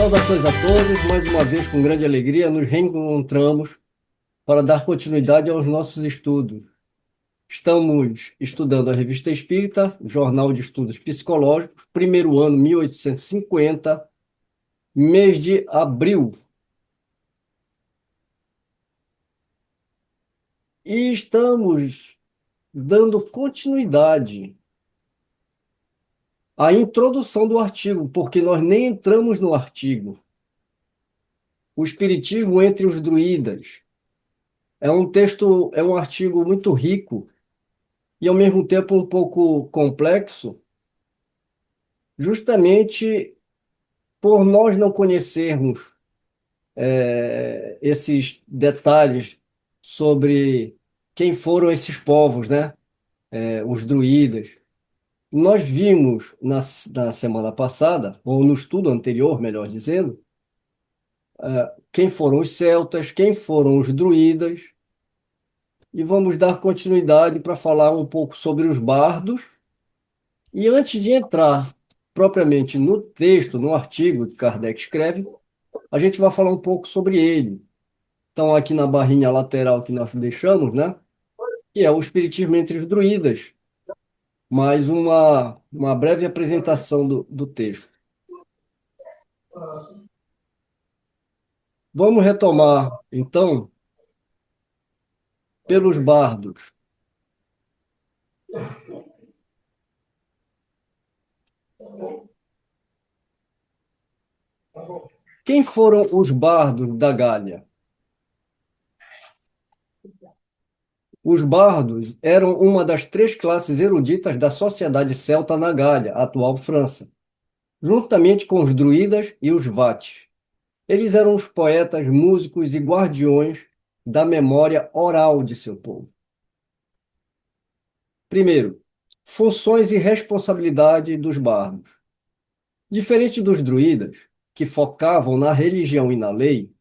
Saudações a todos, mais uma vez com grande alegria nos reencontramos para dar continuidade aos nossos estudos. Estamos estudando a Revista Espírita, Jornal de Estudos Psicológicos, primeiro ano 1850, mês de abril. E estamos dando continuidade à introdução do artigo, porque nós nem entramos no artigo. O Espiritismo entre os Druidas. É um artigo muito rico e, ao mesmo tempo, um pouco complexo, justamente por nós não conhecermos esses detalhes sobre quem foram esses povos, né? Os druidas. Nós vimos na semana passada, ou no estudo anterior, melhor dizendo, quem foram os celtas, quem foram os druidas, e vamos dar continuidade para falar um pouco sobre os bardos. E antes de entrar propriamente no texto, no artigo que Kardec escreve, a gente vai falar um pouco sobre ele. Então, aqui na barrinha lateral que nós deixamos, né? Que é o Espiritismo entre os Druidas, mais uma breve apresentação do texto. Vamos retomar, então, pelos bardos. Quem foram os bardos da Gália? Os bardos eram uma das três classes eruditas da sociedade celta na Gália, atual França, juntamente com os druidas e os vates. Eles eram os poetas, músicos e guardiões da memória oral de seu povo. Primeiro, funções e responsabilidade dos bardos. Diferente dos druidas, que focavam na religião e na lei,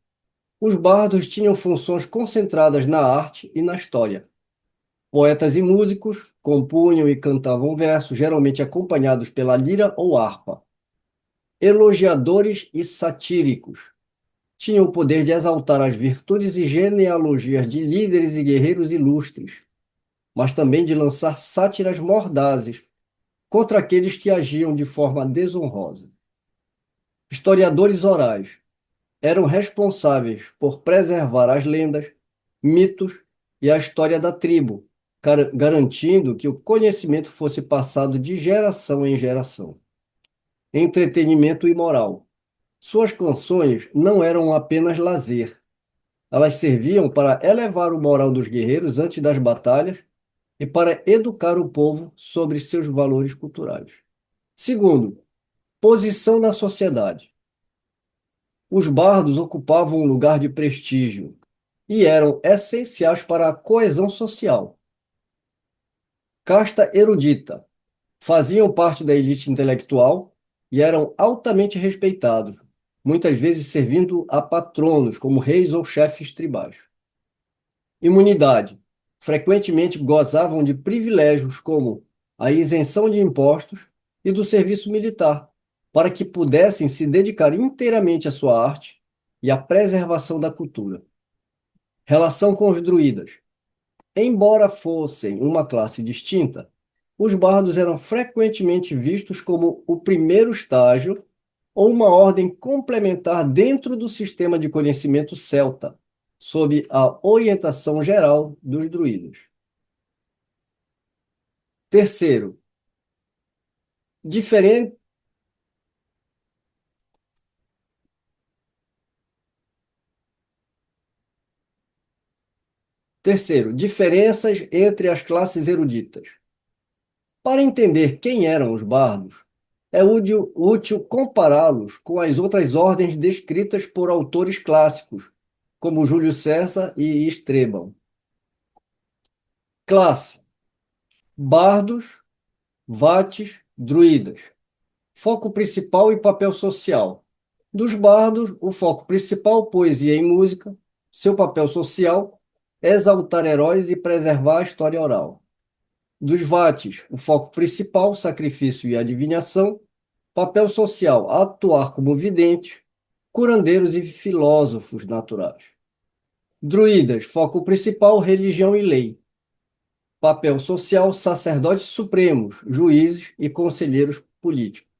os bardos tinham funções concentradas na arte e na história. Poetas e músicos compunham e cantavam versos, geralmente acompanhados pela lira ou harpa. Elogiadores e satíricos tinham o poder de exaltar as virtudes e genealogias de líderes e guerreiros ilustres, mas também de lançar sátiras mordazes contra aqueles que agiam de forma desonrosa. Historiadores orais eram responsáveis por preservar as lendas, mitos e a história da tribo, garantindo que o conhecimento fosse passado de geração em geração. Entretenimento e moral. Suas canções não eram apenas lazer. Elas serviam para elevar o moral dos guerreiros antes das batalhas e para educar o povo sobre seus valores culturais. Segundo, posição na sociedade. Os bardos ocupavam um lugar de prestígio e eram essenciais para a coesão social. Casta erudita. Faziam parte da elite intelectual e eram altamente respeitados, muitas vezes servindo a patronos, como reis ou chefes tribais. Imunidade. Frequentemente gozavam de privilégios como a isenção de impostos e do serviço militar, para que pudessem se dedicar inteiramente à sua arte e à preservação da cultura. Relação com os druidas. Embora fossem uma classe distinta, os bardos eram frequentemente vistos como o primeiro estágio ou uma ordem complementar dentro do sistema de conhecimento celta, sob a orientação geral dos druidas. Terceiro, diferen... Terceiro, diferenças entre as classes eruditas. Para entender quem eram os bardos, é útil compará-los com as outras ordens descritas por autores clássicos, como Júlio César e Estrabão. Classe: bardos, vates, druidas. Foco principal e papel social. Dos bardos, o foco principal, poesia e música. Seu papel social, exaltar heróis e preservar a história oral. Dos vates, o foco principal, sacrifício e adivinhação. Papel social, atuar como videntes. curandeiros e filósofos naturais. Druidas, foco principal, religião e lei. Papel social, sacerdotes supremos, juízes e conselheiros políticos.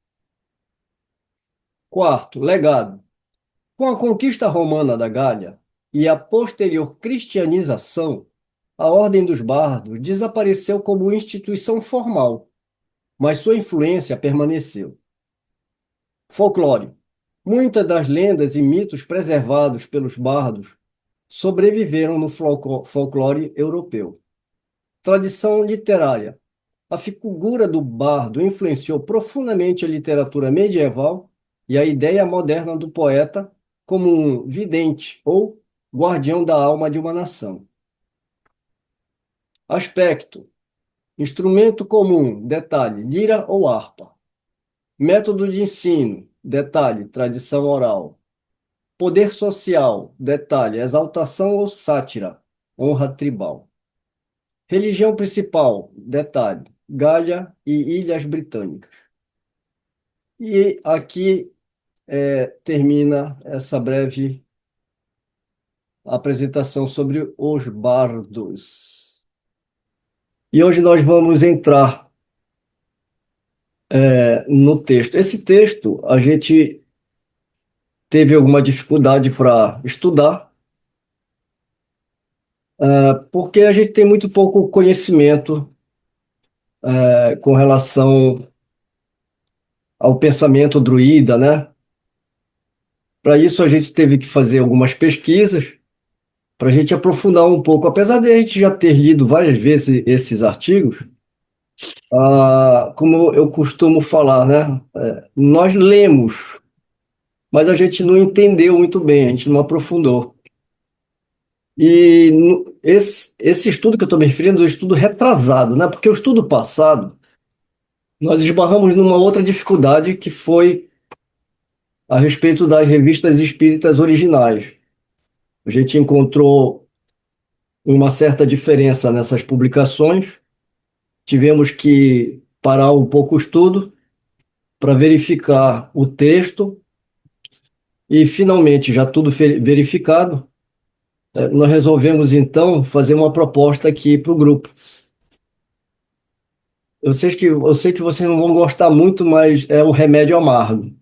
Quarto, legado. Com a conquista romana da Gália e a posterior cristianização, a Ordem dos Bardos desapareceu como instituição formal, mas sua influência permaneceu. Folclore. Muitas das lendas e mitos preservados pelos bardos sobreviveram no folclore europeu. Tradição literária. A figura do bardo influenciou profundamente a literatura medieval e a ideia moderna do poeta como um vidente ou guardião da alma de uma nação. Aspecto: instrumento comum, detalhe, lira ou harpa. Método de ensino, detalhe, tradição oral. Poder social, detalhe, exaltação ou sátira, honra tribal. Religião principal, detalhe, Gália e Ilhas Britânicas. E aqui termina essa breve apresentação sobre os bardos. E hoje nós vamos entrar no texto. Esse texto a gente teve alguma dificuldade para estudar, porque a gente tem muito pouco conhecimento com relação ao pensamento druida, né? Para isso a gente teve que fazer algumas pesquisas para a gente aprofundar um pouco. Apesar de a gente já ter lido várias vezes esses artigos, como eu costumo falar, né? Nós lemos, mas a gente não entendeu muito bem, a gente não aprofundou. E esse estudo que eu estou me referindo é um estudo retrasado, né? Porque o estudo passado, nós esbarramos numa outra dificuldade que foi a respeito das revistas espíritas originais. A gente encontrou uma certa diferença nessas publicações, tivemos que parar um pouco o estudo para verificar o texto e, finalmente, já tudo verificado, nós resolvemos, então, fazer uma proposta aqui para o grupo. Eu sei que vocês não vão gostar muito, mas é um remédio amargo.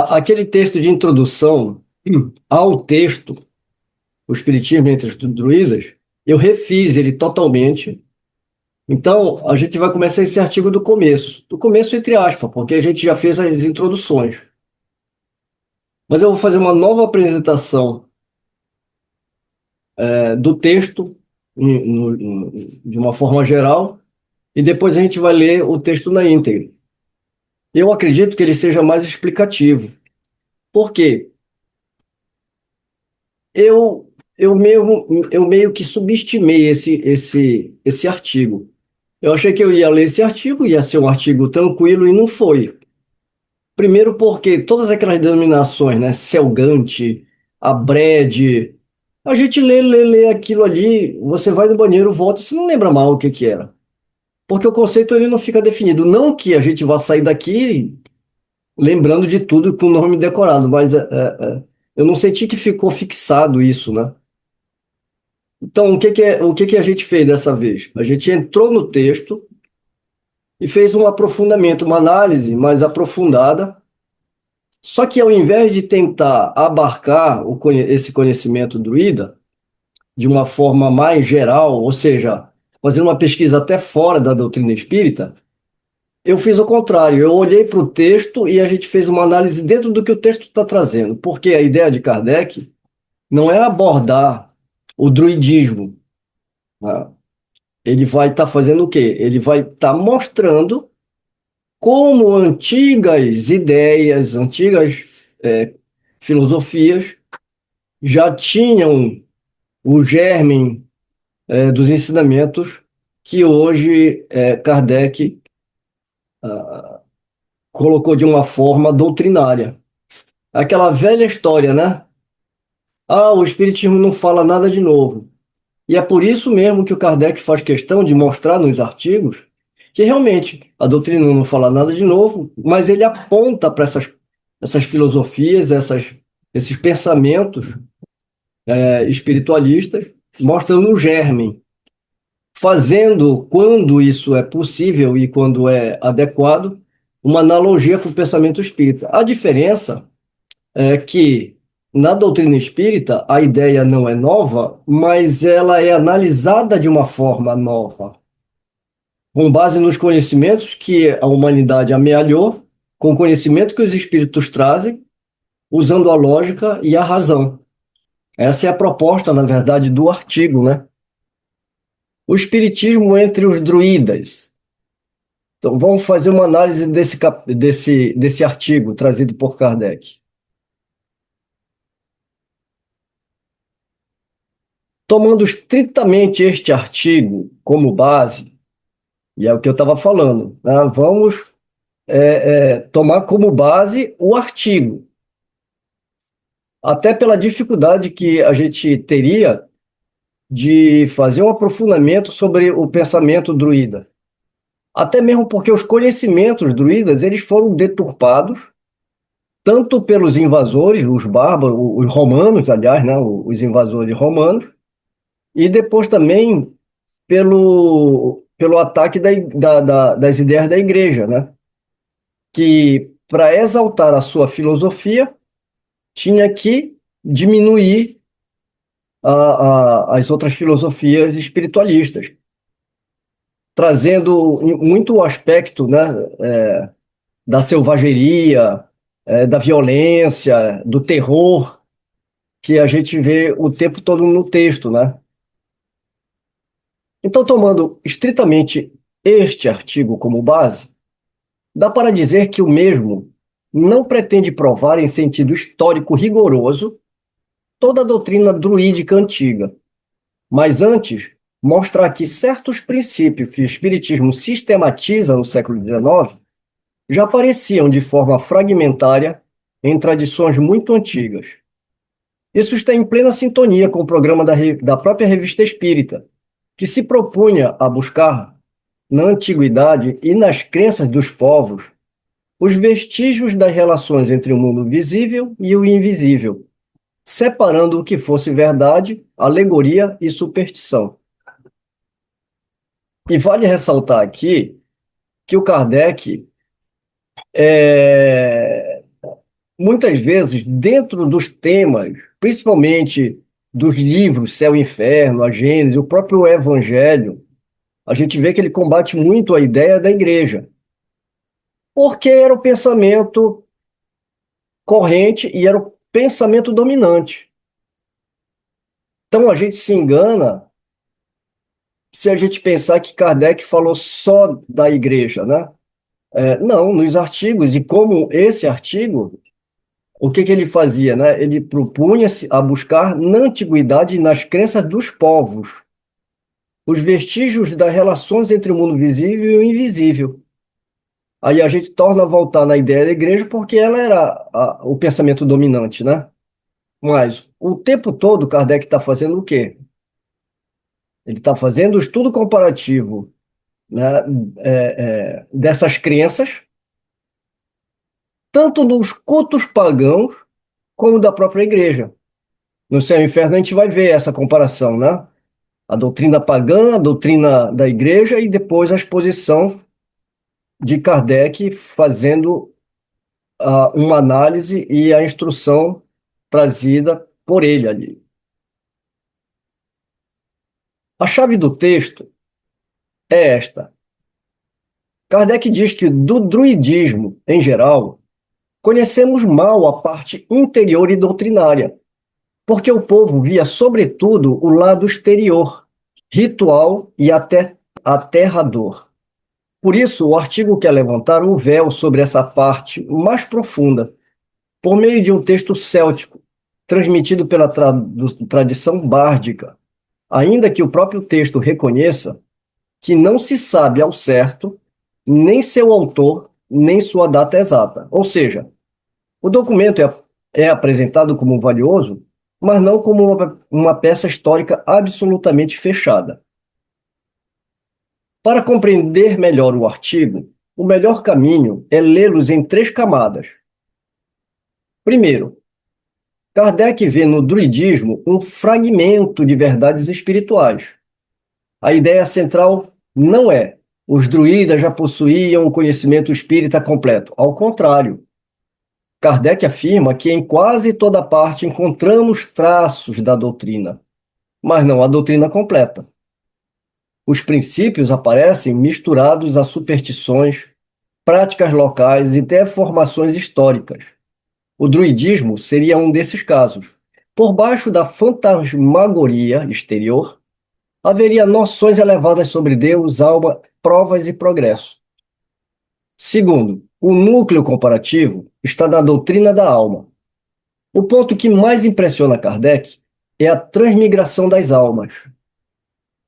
Aquele texto de introdução ao texto, O Espiritismo entre os Druidas, eu refiz ele totalmente. Então, a gente vai começar esse artigo do começo entre aspas, porque a gente já fez as introduções. Mas eu vou fazer uma nova apresentação do texto de uma forma geral, e depois a gente vai ler o texto na íntegra. Eu acredito que ele seja mais explicativo. Por quê? Eu meio que subestimei esse artigo. Eu achei que eu ia ler esse artigo, ia ser um artigo tranquilo, e não foi. Primeiro porque todas aquelas denominações, né, Celgante, Abrede, a gente lê aquilo ali, você vai no banheiro, volta, você não lembra mal o que que era. Porque o conceito ele não fica definido. Não que a gente vá sair daqui lembrando de tudo com o nome decorado, mas eu não senti que ficou fixado isso, né? Então, o que que a gente fez dessa vez? A gente entrou no texto e fez um aprofundamento, uma análise mais aprofundada. Só que ao invés de tentar abarcar esse conhecimento druida de uma forma mais geral, ou seja, fazer uma pesquisa até fora da doutrina espírita, eu fiz o contrário. Eu olhei para o texto e a gente fez uma análise dentro do que o texto está trazendo. Porque a ideia de Kardec não é abordar o druidismo, né? Ele vai estar fazendo o quê? Ele vai estar mostrando como antigas ideias, antigas filosofias já tinham o germe dos ensinamentos que hoje Kardec colocou de uma forma doutrinária. Aquela velha história, né? O Espiritismo não fala nada de novo. E é por isso mesmo que o Kardec faz questão de mostrar nos artigos que realmente a doutrina não fala nada de novo, mas ele aponta para essas filosofias, esses pensamentos espiritualistas, mostrando o germe, fazendo, quando isso é possível e quando é adequado, uma analogia com o pensamento espírita. A diferença é que na doutrina espírita a ideia não é nova, mas ela é analisada de uma forma nova, com base nos conhecimentos que a humanidade amealhou, com o conhecimento que os espíritos trazem, usando a lógica e a razão. Essa é a proposta, na verdade, do artigo, né? O espiritismo entre os druidas. Então, vamos fazer uma análise desse artigo trazido por Kardec. Tomando estritamente este artigo como base, e é o que eu estava falando, né? Vamos tomar como base o artigo, até pela dificuldade que a gente teria de fazer um aprofundamento sobre o pensamento druida. Até mesmo porque os conhecimentos druidas eles foram deturpados tanto pelos invasores, os bárbaros, os romanos, aliás, né, os invasores romanos, e depois também pelo ataque das ideias da igreja, né, que para exaltar a sua filosofia tinha que diminuir as outras filosofias espiritualistas, trazendo muito o aspecto, né, da selvageria, da violência, do terror, que a gente vê o tempo todo no texto, né? Então, tomando estritamente este artigo como base, dá para dizer que o mesmo não pretende provar em sentido histórico rigoroso toda a doutrina druídica antiga, mas antes mostrar que certos princípios que o Espiritismo sistematiza no século XIX já apareciam de forma fragmentária em tradições muito antigas. Isso está em plena sintonia com o programa da própria Revista Espírita, que se propunha a buscar, na antiguidade e nas crenças dos povos, os vestígios das relações entre o mundo visível e o invisível, separando o que fosse verdade, alegoria e superstição. E vale ressaltar aqui que o Kardec, muitas vezes, dentro dos temas, principalmente dos livros Céu e Inferno, a Gênesis, o próprio Evangelho, a gente vê que ele combate muito a ideia da igreja, porque era o pensamento corrente e era o pensamento dominante. Então a gente se engana se a gente pensar que Kardec falou só da igreja, né? Não, nos artigos, e como esse artigo, o que ele fazia, né? Ele propunha-se a buscar na antiguidade e nas crenças dos povos os vestígios das relações entre o mundo visível e o invisível. Aí a gente torna a voltar na ideia da igreja porque ela era o pensamento dominante, né? Mas o tempo todo Kardec está fazendo o quê? Ele está fazendo o estudo comparativo, né, dessas crenças, tanto nos cultos pagãos como da própria igreja. No Céu e Inferno a gente vai ver essa comparação, né? A doutrina pagã, a doutrina da igreja e depois a exposição de Kardec fazendo uma análise e a instrução trazida por ele ali. A chave do texto é esta. Kardec diz que do druidismo, em geral, conhecemos mal a parte interior e doutrinária, porque o povo via, sobretudo, o lado exterior, ritual e até aterrador. Por isso, o artigo quer levantar um véu sobre essa parte mais profunda, por meio de um texto céltico, transmitido pela tradição bárdica, ainda que o próprio texto reconheça que não se sabe ao certo nem seu autor, nem sua data exata. Ou seja, o documento é apresentado como valioso, mas não como uma peça histórica absolutamente fechada. Para compreender melhor o artigo, o melhor caminho é lê-los em três camadas. Primeiro, Kardec vê no druidismo um fragmento de verdades espirituais. A ideia central não é os druidas já possuíam o conhecimento espírita completo. Ao contrário, Kardec afirma que em quase toda parte encontramos traços da doutrina, mas não a doutrina completa. Os princípios aparecem misturados a superstições, práticas locais e deformações históricas. O druidismo seria um desses casos. Por baixo da fantasmagoria exterior, haveria noções elevadas sobre Deus, alma, provas e progresso. Segundo, o núcleo comparativo está na doutrina da alma. O ponto que mais impressiona Kardec é a transmigração das almas.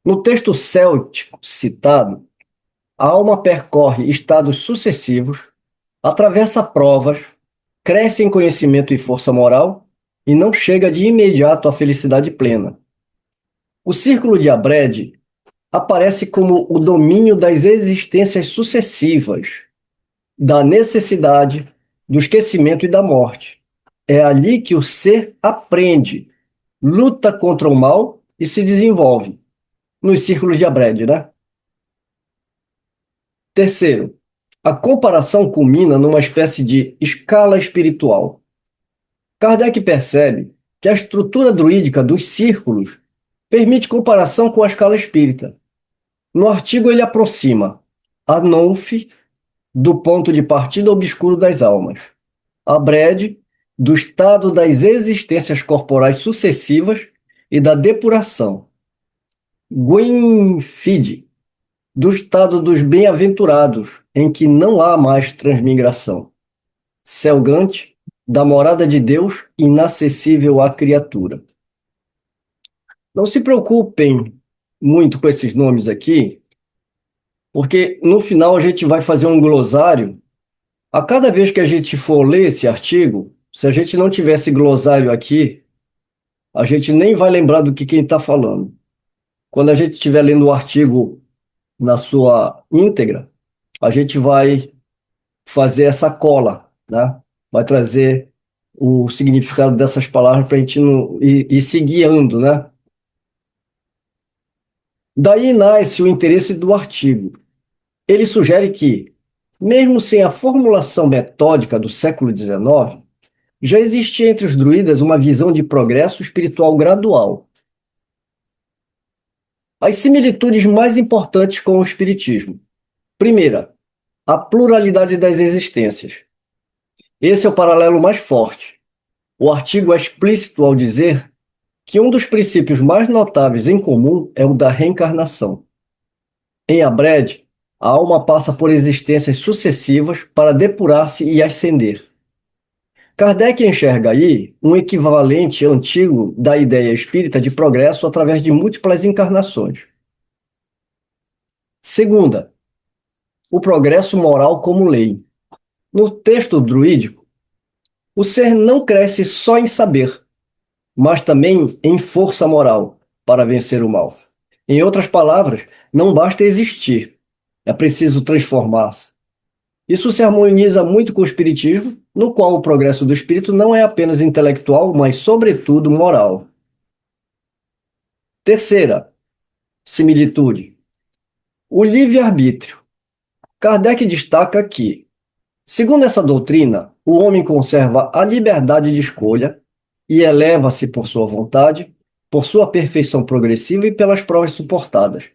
No texto céltico citado, a alma percorre estados sucessivos, atravessa provas, cresce em conhecimento e força moral e não chega de imediato à felicidade plena. O círculo de Abred aparece como o domínio das existências sucessivas, da necessidade, do esquecimento e da morte. É ali que o ser aprende, luta contra o mal e se desenvolve. Nos círculos de Abred, né? Terceiro, a comparação culmina numa espécie de escala espiritual. Kardec percebe que a estrutura druídica dos círculos permite comparação com a escala espírita. No artigo, ele aproxima a Nonf do ponto de partida obscuro das almas, a Bred do estado das existências corporais sucessivas e da depuração, Gwynfide do estado dos bem-aventurados, em que não há mais transmigração, Selgante da morada de Deus inacessível à criatura. Não se preocupem muito com esses nomes aqui, porque no final a gente vai fazer um glossário. A cada vez que a gente for ler esse artigo, se a gente não tivesse glossário aqui, a gente nem vai lembrar do que quem está falando. Quando a gente estiver lendo o artigo na sua íntegra, a gente vai fazer essa cola, né? Vai trazer o significado dessas palavras para a gente não ir se guiando, né? Daí nasce o interesse do artigo. Ele sugere que, mesmo sem a formulação metódica do século XIX, já existia entre os druidas uma visão de progresso espiritual gradual. As similitudes mais importantes com o espiritismo. Primeira, a pluralidade das existências. Esse é o paralelo mais forte. O artigo é explícito ao dizer que um dos princípios mais notáveis em comum é o da reencarnação. Em Abred, a alma passa por existências sucessivas para depurar-se e ascender. Kardec enxerga aí um equivalente antigo da ideia espírita de progresso através de múltiplas encarnações. Segunda, o progresso moral como lei. No texto druídico, o ser não cresce só em saber, mas também em força moral para vencer o mal. Em outras palavras, não basta existir, é preciso transformar-se. Isso se harmoniza muito com o espiritismo, no qual o progresso do espírito não é apenas intelectual, mas, sobretudo, moral. Terceira similitude: o livre-arbítrio. Kardec destaca que, segundo essa doutrina, o homem conserva a liberdade de escolha e eleva-se por sua vontade, por sua perfeição progressiva e pelas provas suportadas.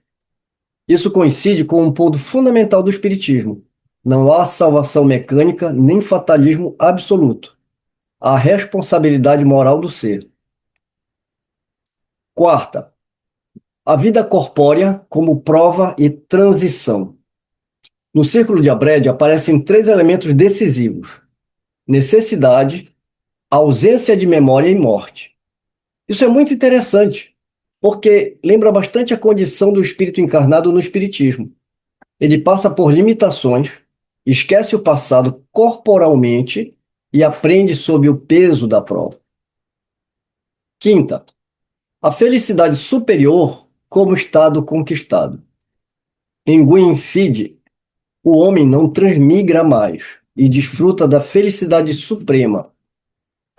Isso coincide com um ponto fundamental do espiritismo. Não há salvação mecânica nem fatalismo absoluto. Há responsabilidade moral do ser. Quarta, a vida corpórea como prova e transição. No círculo de Abred aparecem três elementos decisivos: necessidade, ausência de memória e morte. Isso é muito interessante, porque lembra bastante a condição do espírito encarnado no espiritismo. Ele passa por limitações, esquece o passado corporalmente e aprende sob o peso da prova. Quinta, a felicidade superior como estado conquistado. Em Gwynfide, o homem não transmigra mais e desfruta da felicidade suprema.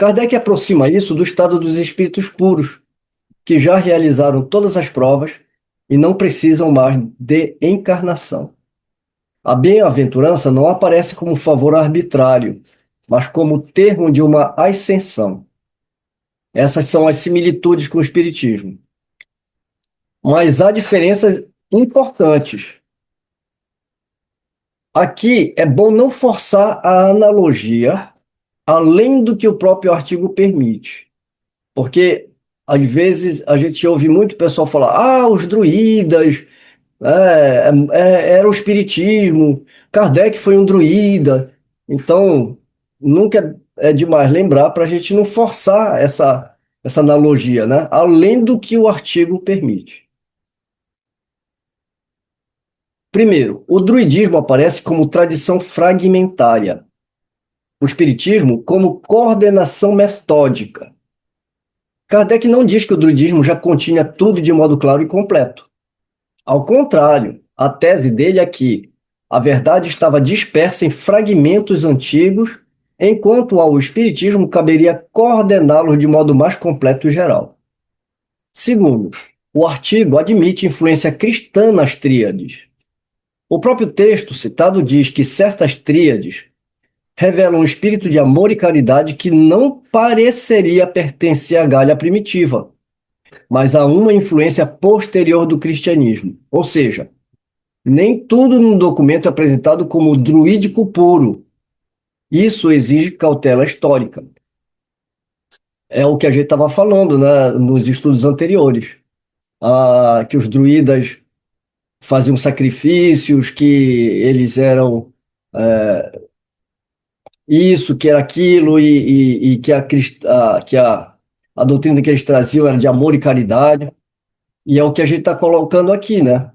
Kardec aproxima isso do estado dos espíritos puros, que já realizaram todas as provas e não precisam mais de encarnação. A bem-aventurança não aparece como favor arbitrário, mas como termo de uma ascensão. Essas são as similitudes com o Espiritismo. Mas há diferenças importantes. Aqui é bom não forçar a analogia além do que o próprio artigo permite. Porque, às vezes, a gente ouve muito pessoal falar: ah, os druidas, era o espiritismo, Kardec foi um druida. Então, nunca é demais lembrar para a gente não forçar essa analogia, né? Além do que o artigo permite. Primeiro, o druidismo aparece como tradição fragmentária, o espiritismo como coordenação metódica. Kardec não diz que o druidismo já continha tudo de modo claro e completo. Ao contrário, a tese dele é que a verdade estava dispersa em fragmentos antigos, enquanto ao espiritismo caberia coordená-los de modo mais completo e geral. Segundo, o artigo admite influência cristã nas tríades. O próprio texto citado diz que certas tríades revelam um espírito de amor e caridade que não pareceria pertencer à Gália primitiva, mas a uma influência posterior do cristianismo. Ou seja, nem tudo no documento é apresentado como druídico puro. Isso exige cautela histórica. É o que a gente estava falando, né, nos estudos anteriores. Que os druidas faziam sacrifícios, que eles eram isso, que era aquilo, e que a doutrina que eles traziam era de amor e caridade. E é o que a gente está colocando aqui, né?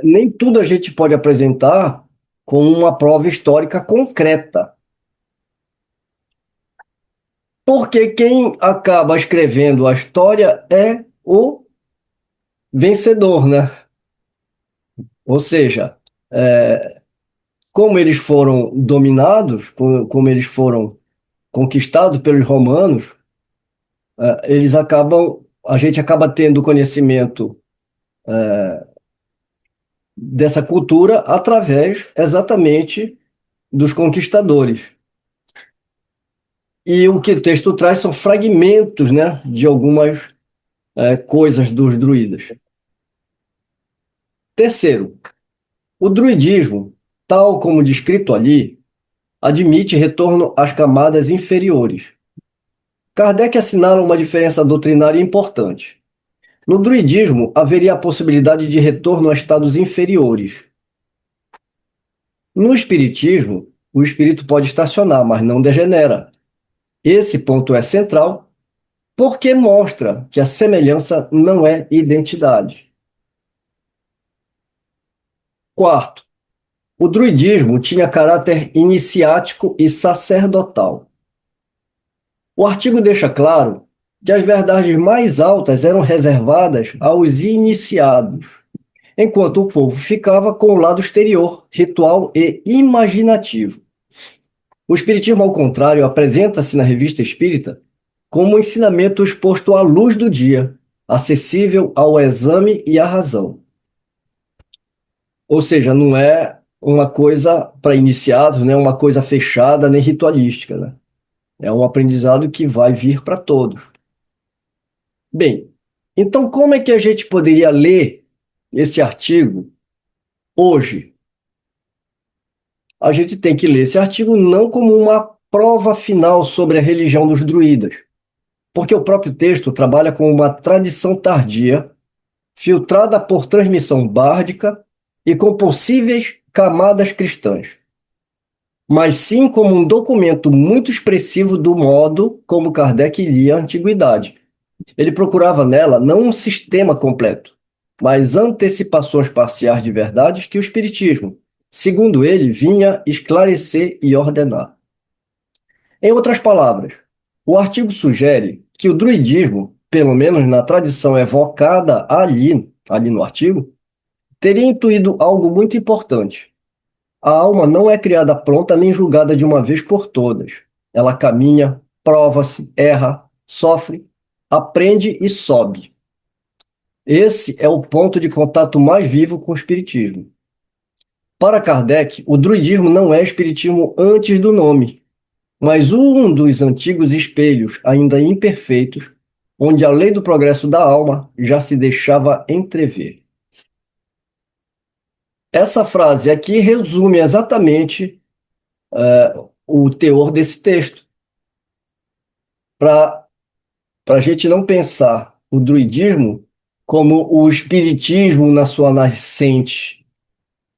Nem tudo a gente pode apresentar com uma prova histórica concreta. Porque quem acaba escrevendo a história é o vencedor, né? Ou seja, como eles foram dominados, como eles foram conquistados pelos romanos, a gente acaba tendo conhecimento dessa cultura através exatamente dos conquistadores. E o que o texto traz são fragmentos, né, de algumas coisas dos druidas. Terceiro, o druidismo, tal como descrito ali, admite retorno às camadas inferiores. Kardec assinala uma diferença doutrinária importante. No druidismo, haveria a possibilidade de retorno a estados inferiores. No espiritismo, o espírito pode estacionar, mas não degenera. Esse ponto é central, porque mostra que a semelhança não é identidade. Quarto, o druidismo tinha caráter iniciático e sacerdotal. O artigo deixa claro que as verdades mais altas eram reservadas aos iniciados, enquanto o povo ficava com o lado exterior, ritual e imaginativo. O Espiritismo, ao contrário, apresenta-se na Revista Espírita como um ensinamento exposto à luz do dia, acessível ao exame e à razão. Ou seja, não é uma coisa para iniciados, não é uma coisa fechada nem ritualística, né? É um aprendizado que vai vir para todos. Bem, então como é que a gente poderia ler esse artigo hoje? A gente tem que ler esse artigo não como uma prova final sobre a religião dos druidas, porque o próprio texto trabalha com uma tradição tardia, filtrada por transmissão bárdica e com possíveis camadas cristãs, mas sim como um documento muito expressivo do modo como Kardec lia a antiguidade. Ele procurava nela não um sistema completo, mas antecipações parciais de verdades que o Espiritismo, segundo ele, vinha esclarecer e ordenar. Em outras palavras, o artigo sugere que o druidismo, pelo menos na tradição evocada ali no artigo, teria intuído algo muito importante. A alma não é criada pronta nem julgada de uma vez por todas. Ela caminha, prova-se, erra, sofre, aprende e sobe. Esse é o ponto de contato mais vivo com o espiritismo. Para Kardec, o druidismo não é espiritismo antes do nome, mas um dos antigos espelhos, ainda imperfeitos, onde a lei do progresso da alma já se deixava entrever. Essa frase aqui resume exatamente o teor desse texto, para a gente não pensar o druidismo como o espiritismo na sua nascente.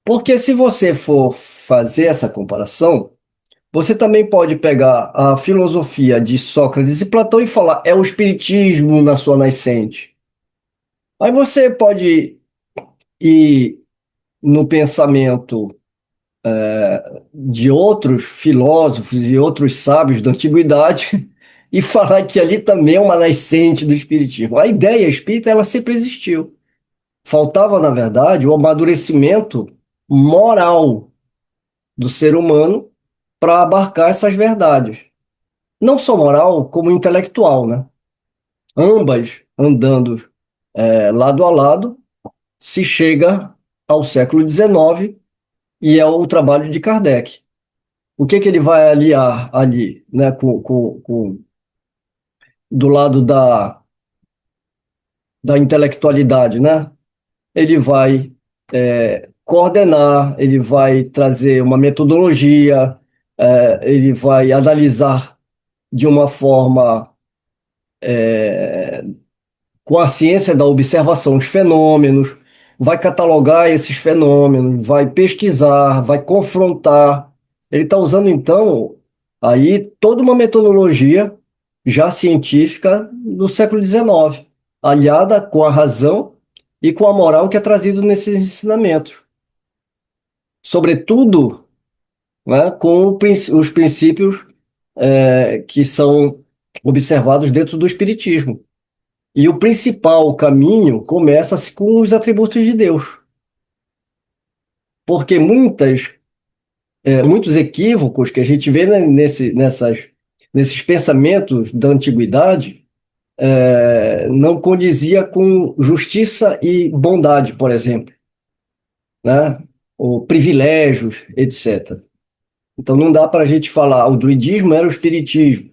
Porque se você for fazer essa comparação, você também pode pegar a filosofia de Sócrates e Platão e falar é o espiritismo na sua nascente. Aí você pode ir no pensamento de outros filósofos e outros sábios da antiguidade e falar que ali também é uma nascente do espiritismo. A ideia espírita ela sempre existiu. Faltava, na verdade, o amadurecimento moral do ser humano para abarcar essas verdades. Não só moral, como intelectual, né? Ambas andando lado a lado, se chega ao século XIX e é o trabalho de Kardec. O que que ele vai aliar ali, né, do lado da intelectualidade, né? Ele vai coordenar, ele vai trazer uma metodologia, ele vai analisar de uma forma com a ciência da observação os fenômenos, vai catalogar esses fenômenos, vai pesquisar, vai confrontar. Ele está usando, então, aí toda uma metodologia já científica do século XIX, aliada com a razão e com a moral que é trazido nesses ensinamentos. Sobretudo, né, com os princípios que são observados dentro do Espiritismo. E o principal caminho começa-se com os atributos de Deus. Porque muitos equívocos que a gente vê, né, nesses pensamentos da antiguidade não condizia com justiça e bondade, por exemplo, né? Ou privilégios, etc. Então não dá para a gente falar o druidismo era o espiritismo.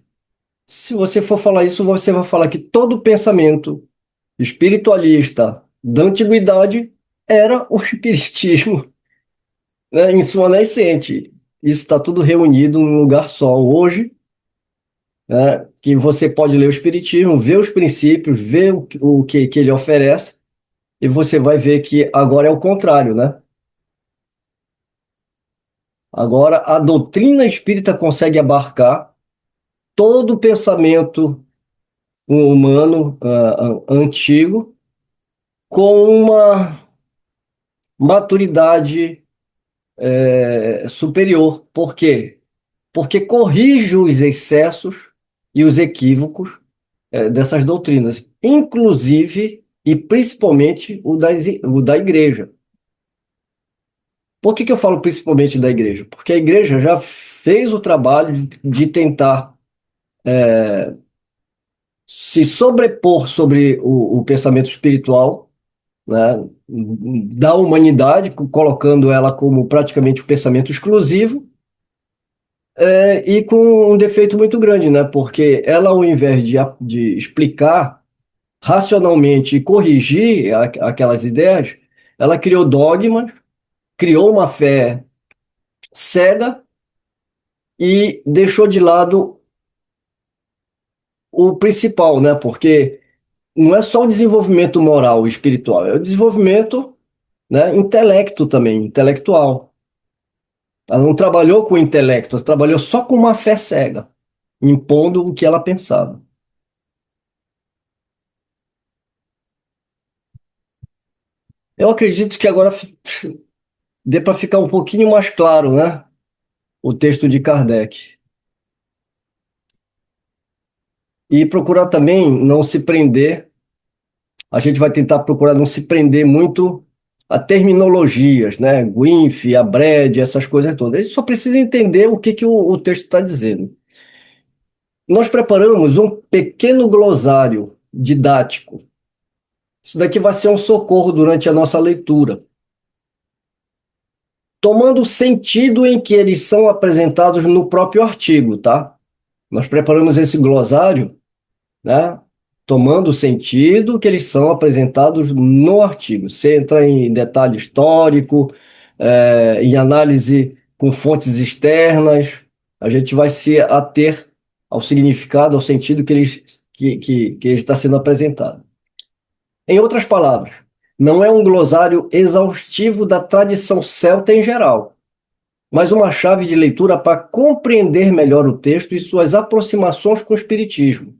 Se você for falar isso, você vai falar que todo pensamento espiritualista da antiguidade era o espiritismo, né, em sua nascente. Isso está tudo reunido num lugar só. Hoje, né, que você pode ler o espiritismo, ver os princípios, ver o que ele oferece, e você vai ver que agora é o contrário, né? Agora a doutrina espírita consegue abarcar todo o pensamento humano antigo com uma maturidade superior. Por quê? Porque corrige os excessos e os equívocos dessas doutrinas, inclusive e principalmente o da igreja. Por que que eu falo principalmente da igreja? Porque a igreja já fez o trabalho de tentar se sobrepor sobre o pensamento espiritual, né, da humanidade, colocando ela como praticamente o pensamento exclusivo, e com um defeito muito grande, né? Porque ela, ao invés de explicar racionalmente e corrigir aquelas ideias, ela criou dogmas, criou uma fé cega e deixou de lado o principal, né? Porque não é só o desenvolvimento moral e espiritual, é o desenvolvimento, né, intelecto também, intelectual. Ela não trabalhou com o intelecto, ela trabalhou só com uma fé cega, impondo o que ela pensava. Eu acredito que agora dê para ficar um pouquinho mais claro, né? O texto de Kardec. E procurar também não se prender, a gente vai tentar procurar não se prender muito a terminologias, né? Guinfe, Abred, essas coisas todas. A gente só precisa entender o que o texto está dizendo. Nós preparamos um pequeno glossário didático. Isso daqui vai ser um socorro durante a nossa leitura, tomando o sentido em que eles são apresentados no próprio artigo, tá? Nós preparamos esse glossário, né? Tomando o sentido que eles são apresentados no artigo. Você entra em detalhe histórico, em análise com fontes externas, a gente vai se ater ao significado, ao sentido que ele está sendo apresentado. Em outras palavras, não é um glossário exaustivo da tradição celta em geral, mas uma chave de leitura para compreender melhor o texto e suas aproximações com o espiritismo.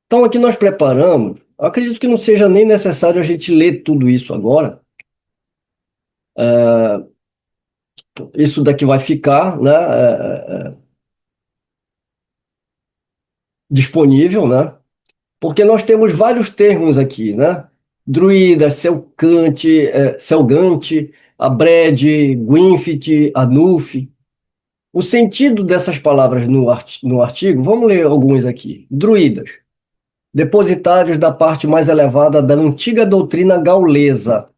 Então, aqui nós preparamos, acredito que não seja nem necessário a gente ler tudo isso agora. Isso daqui vai ficar, né, disponível, né? Porque nós temos vários termos aqui, né? Druida, Selgante, Abrede, Gwynfit, Anuf. O sentido dessas palavras no artigo, vamos ler alguns aqui. Druidas, depositários da parte mais elevada da antiga doutrina gaulesa,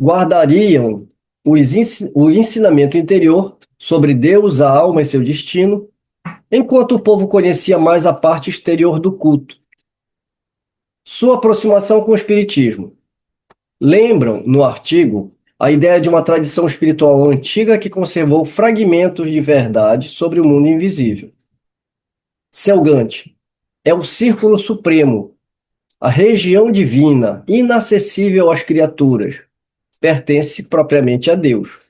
guardariam o ensinamento interior sobre Deus, a alma e seu destino, enquanto o povo conhecia mais a parte exterior do culto. Sua aproximação com o espiritismo. Lembram, no artigo, a ideia de uma tradição espiritual antiga que conservou fragmentos de verdade sobre o mundo invisível. Selgante é o círculo supremo, a região divina, inacessível às criaturas, pertence propriamente a Deus.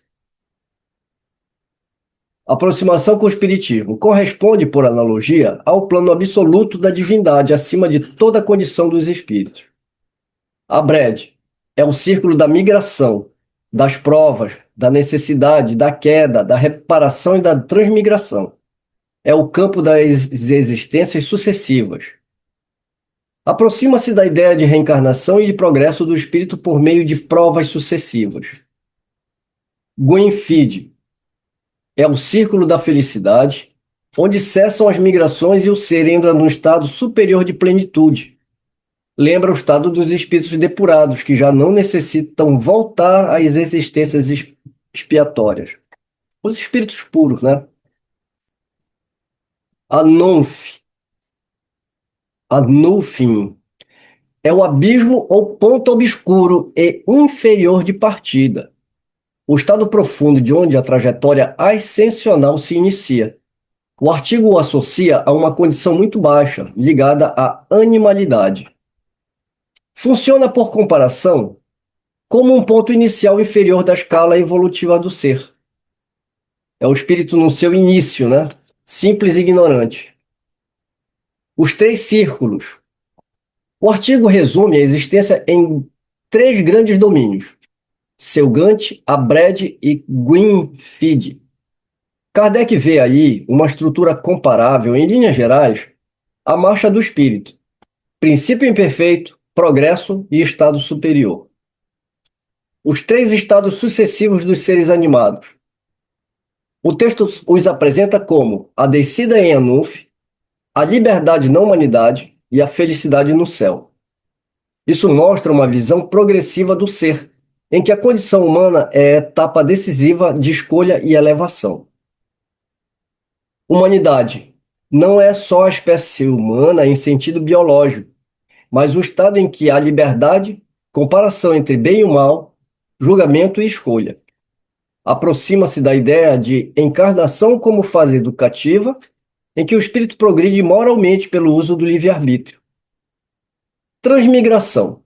Aproximação com o espiritismo corresponde, por analogia, ao plano absoluto da divindade acima de toda a condição dos espíritos. A Brede é o círculo da migração, das provas, da necessidade, da queda, da reparação e da transmigração. É o campo das existências sucessivas. Aproxima-se da ideia de reencarnação e de progresso do espírito por meio de provas sucessivas. Gwynfid é o círculo da felicidade, onde cessam as migrações e o ser entra num estado superior de plenitude. Lembra o estado dos espíritos depurados, que já não necessitam voltar às existências expiatórias. Os espíritos puros, né? Anufim é o abismo ou ponto obscuro e inferior de partida, o estado profundo de onde a trajetória ascensional se inicia. O artigo o associa a uma condição muito baixa, ligada à animalidade. Funciona, por comparação, como um ponto inicial inferior da escala evolutiva do ser. É o espírito no seu início, né? Simples e ignorante. Os três círculos. O artigo resume a existência em três grandes domínios: Selgante, Abrede e Gwynfid. Kardec vê aí uma estrutura comparável, em linhas gerais, à marcha do espírito: princípio imperfeito, progresso e estado superior. Os três estados sucessivos dos seres animados. O texto os apresenta como a descida em Anuf, a liberdade na humanidade e a felicidade no céu. Isso mostra uma visão progressiva do ser, em que a condição humana é a etapa decisiva de escolha e elevação. Humanidade não é só a espécie humana em sentido biológico, mas o estado em que há liberdade, comparação entre bem e o mal, julgamento e escolha. Aproxima-se da ideia de encarnação como fase educativa, em que o espírito progride moralmente pelo uso do livre-arbítrio. Transmigração.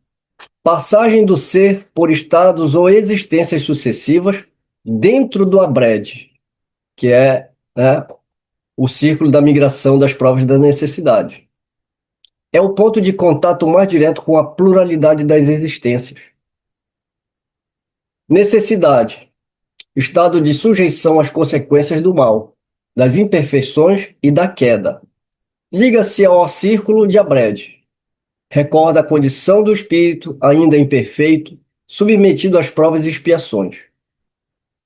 Passagem do ser por estados ou existências sucessivas dentro do Abrede, que é, né, o círculo da migração das provas da necessidade. É o ponto de contato mais direto com a pluralidade das existências. Necessidade. Estado de sujeição às consequências do mal, das imperfeições e da queda. Liga-se ao círculo de Abrede. Recorda a condição do espírito, ainda imperfeito, submetido às provas e expiações.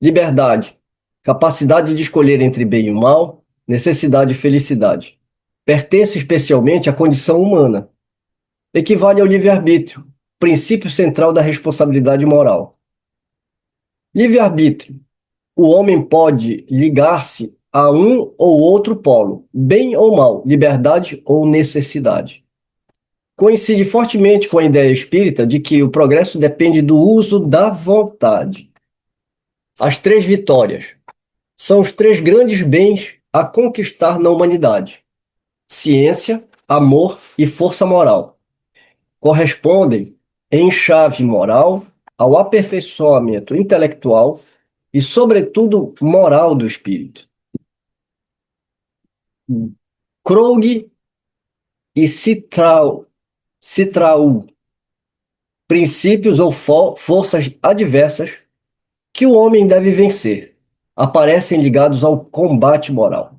Liberdade. Capacidade de escolher entre bem e o mal, necessidade e felicidade. Pertence especialmente à condição humana. Equivale ao livre-arbítrio, princípio central da responsabilidade moral. Livre-arbítrio. O homem pode ligar-se a um ou outro polo, bem ou mal, liberdade ou necessidade. Coincide fortemente com a ideia espírita de que o progresso depende do uso da vontade. As três vitórias são os três grandes bens a conquistar na humanidade: ciência, amor e força moral. Correspondem, em chave moral, ao aperfeiçoamento intelectual e, sobretudo, moral do espírito. Krog e Citraul, princípios ou forças adversas que o homem deve vencer, aparecem ligados ao combate moral.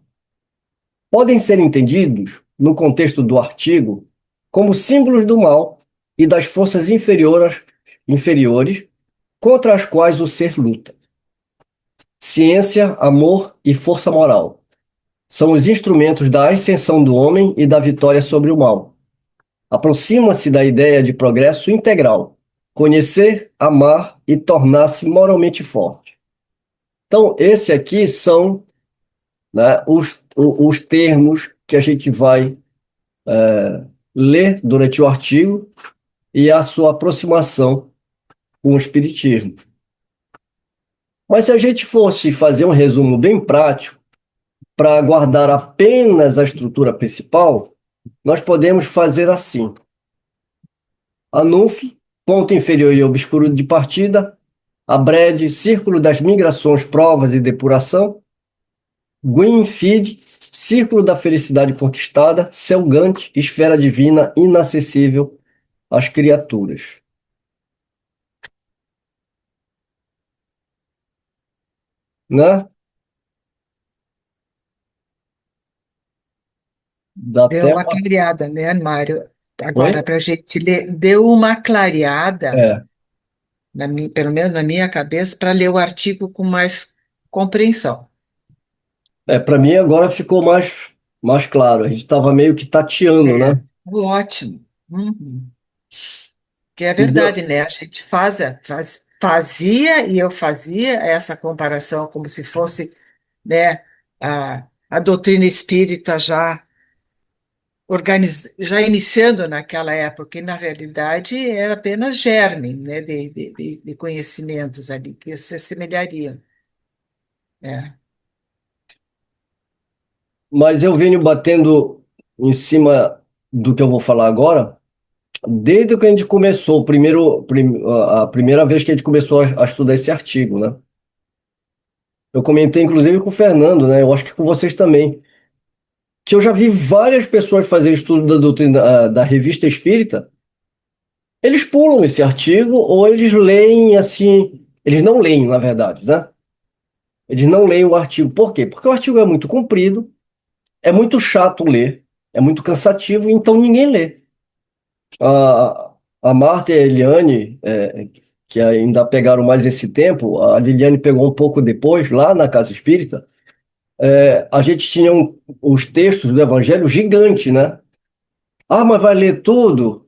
Podem ser entendidos, no contexto do artigo, como símbolos do mal e das forças inferiores contra as quais o ser luta. Ciência, amor e força moral são os instrumentos da ascensão do homem e da vitória sobre o mal. Aproxima-se da ideia de progresso integral, conhecer, amar e tornar-se moralmente forte. Então, esse aqui são, né, os termos que a gente vai ler durante o artigo e a sua aproximação com o Espiritismo. Mas se a gente fosse fazer um resumo bem prático, para guardar apenas a estrutura principal, nós podemos fazer assim. ANUF, ponto inferior e obscuro de partida. ABRED, círculo das migrações, provas e depuração. Gwynfid, círculo da felicidade conquistada. Selgante, esfera divina inacessível às criaturas. Né? Dá Deu até uma uma... clareada, né, Mário? Oi? Agora, para a gente ler, deu uma clareada, É, pelo menos na minha cabeça, para ler o artigo com mais compreensão. para mim agora ficou mais claro. A gente estava meio que tateando, né? É, ótimo. Uhum. Que é E deu, verdade, né? A gente fazia e eu fazia essa comparação como se fosse, né, a doutrina espírita já iniciando naquela época, e na realidade era apenas germe, né, de conhecimentos ali que se assemelhariam. Né? Mas eu venho batendo em cima do que eu vou falar agora, desde que a gente começou, a primeira vez que a gente começou a estudar esse artigo, né? Eu comentei inclusive com o Fernando, né? Eu acho que com vocês também, que eu já vi várias pessoas fazer estudo da doutrina da Revista Espírita, eles pulam esse artigo ou eles leem assim, eles não leem, na verdade, né? Eles não leem o artigo. Por quê? Porque o artigo é muito comprido, é muito chato ler, é muito cansativo, então ninguém lê. A Marta e a Eliane, que ainda pegaram mais esse tempo, a Liliane pegou um pouco depois, lá na Casa Espírita, a gente tinha os textos do Evangelho gigante, né? Ah, mas vai ler tudo?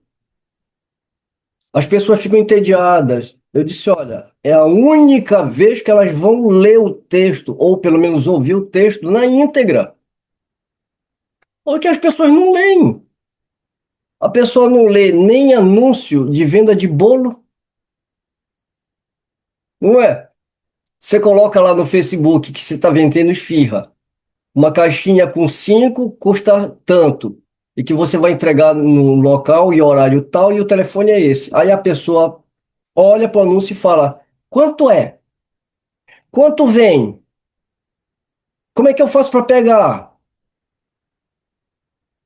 As pessoas ficam entediadas. Eu disse, olha, é a única vez que elas vão ler o texto, ou pelo menos ouvir o texto na íntegra. Porque as pessoas não leem. A pessoa não lê nem anúncio de venda de bolo, não é? Você coloca lá no Facebook que você está vendendo esfirra. Uma caixinha com cinco custa tanto. E que você vai entregar no local e horário tal, e o telefone é esse. Aí a pessoa olha para o anúncio e fala: quanto é? Quanto vem? Como é que eu faço para pegar?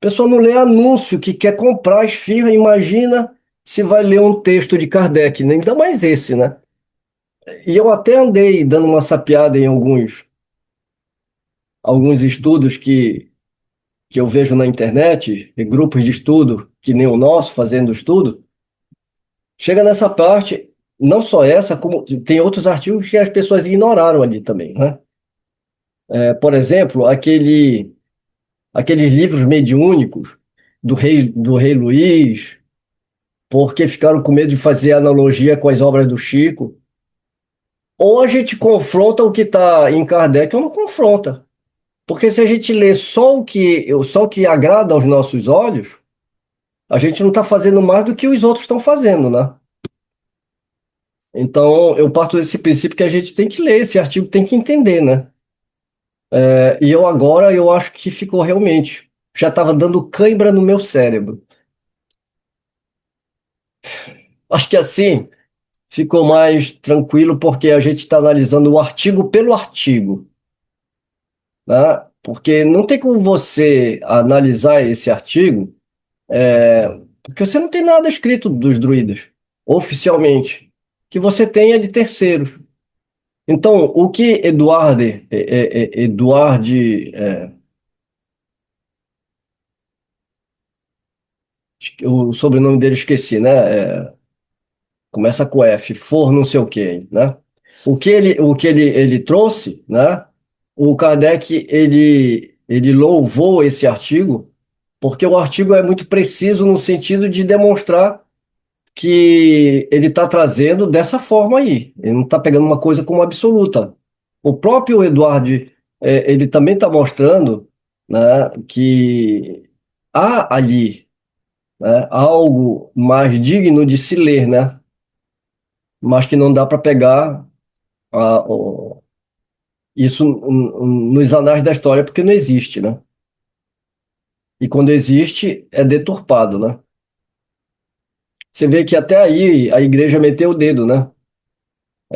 A pessoa não lê anúncio que quer comprar esfirra, imagina se vai ler um texto de Kardec, né? Ainda mais esse, né? E eu até andei dando uma sapiada em alguns estudos que eu vejo na internet, em grupos de estudo, que nem o nosso, fazendo estudo, chega nessa parte, não só essa, como tem outros artigos que as pessoas ignoraram ali também, né? Por exemplo, aqueles livros mediúnicos do rei Luís, porque ficaram com medo de fazer analogia com as obras do Chico. Ou a gente confronta o que está em Kardec ou não confronta. Porque se a gente lê só o que agrada aos nossos olhos, a gente não está fazendo mais do que os outros estão fazendo, né? Então, eu parto desse princípio que a gente tem que ler esse artigo, tem que entender, né? E eu acho que ficou realmente. Já estava dando cãibra no meu cérebro. Acho que assim ficou mais tranquilo porque a gente está analisando o artigo pelo artigo, né? Porque não tem como você analisar esse artigo, porque você não tem nada escrito dos druidas, oficialmente. O que você tem é de terceiros. Então, o que o sobrenome dele esqueci, né? Começa com F, for não sei o quê, né? O que ele trouxe, né? O Kardec, ele louvou esse artigo, porque o artigo é muito preciso no sentido de demonstrar que ele está trazendo dessa forma aí. Ele não está pegando uma coisa como absoluta. O próprio Eduardo, ele também está mostrando, né, que há ali, né, algo mais digno de se ler, né? Mas que não dá para pegar isso nos anais da história porque não existe, né? E quando existe, é deturpado, né? Você vê que até aí a igreja meteu o dedo, né?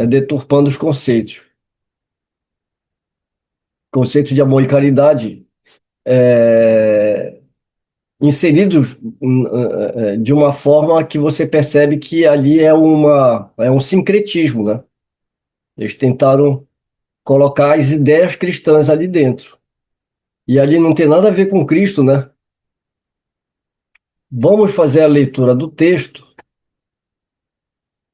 Deturpando os conceitos. Conceito de amor e caridade é, inseridos de uma forma que você percebe que ali é um sincretismo, né? Eles tentaram colocar as ideias cristãs ali dentro. E ali não tem nada a ver com Cristo, né? Vamos fazer a leitura do texto,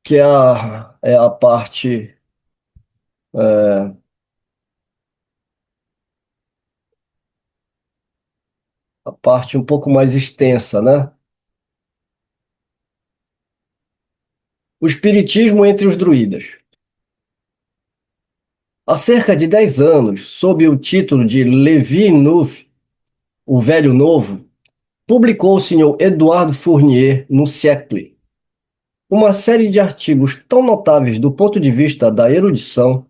que é a é, parte um pouco mais extensa, né? O Espiritismo entre os Druidas. Há cerca de 10 anos, sob o título de Levi Nouveau, o Velho Novo, publicou o Sr. Eduardo Fournier no Siècle uma série de artigos tão notáveis do ponto de vista da erudição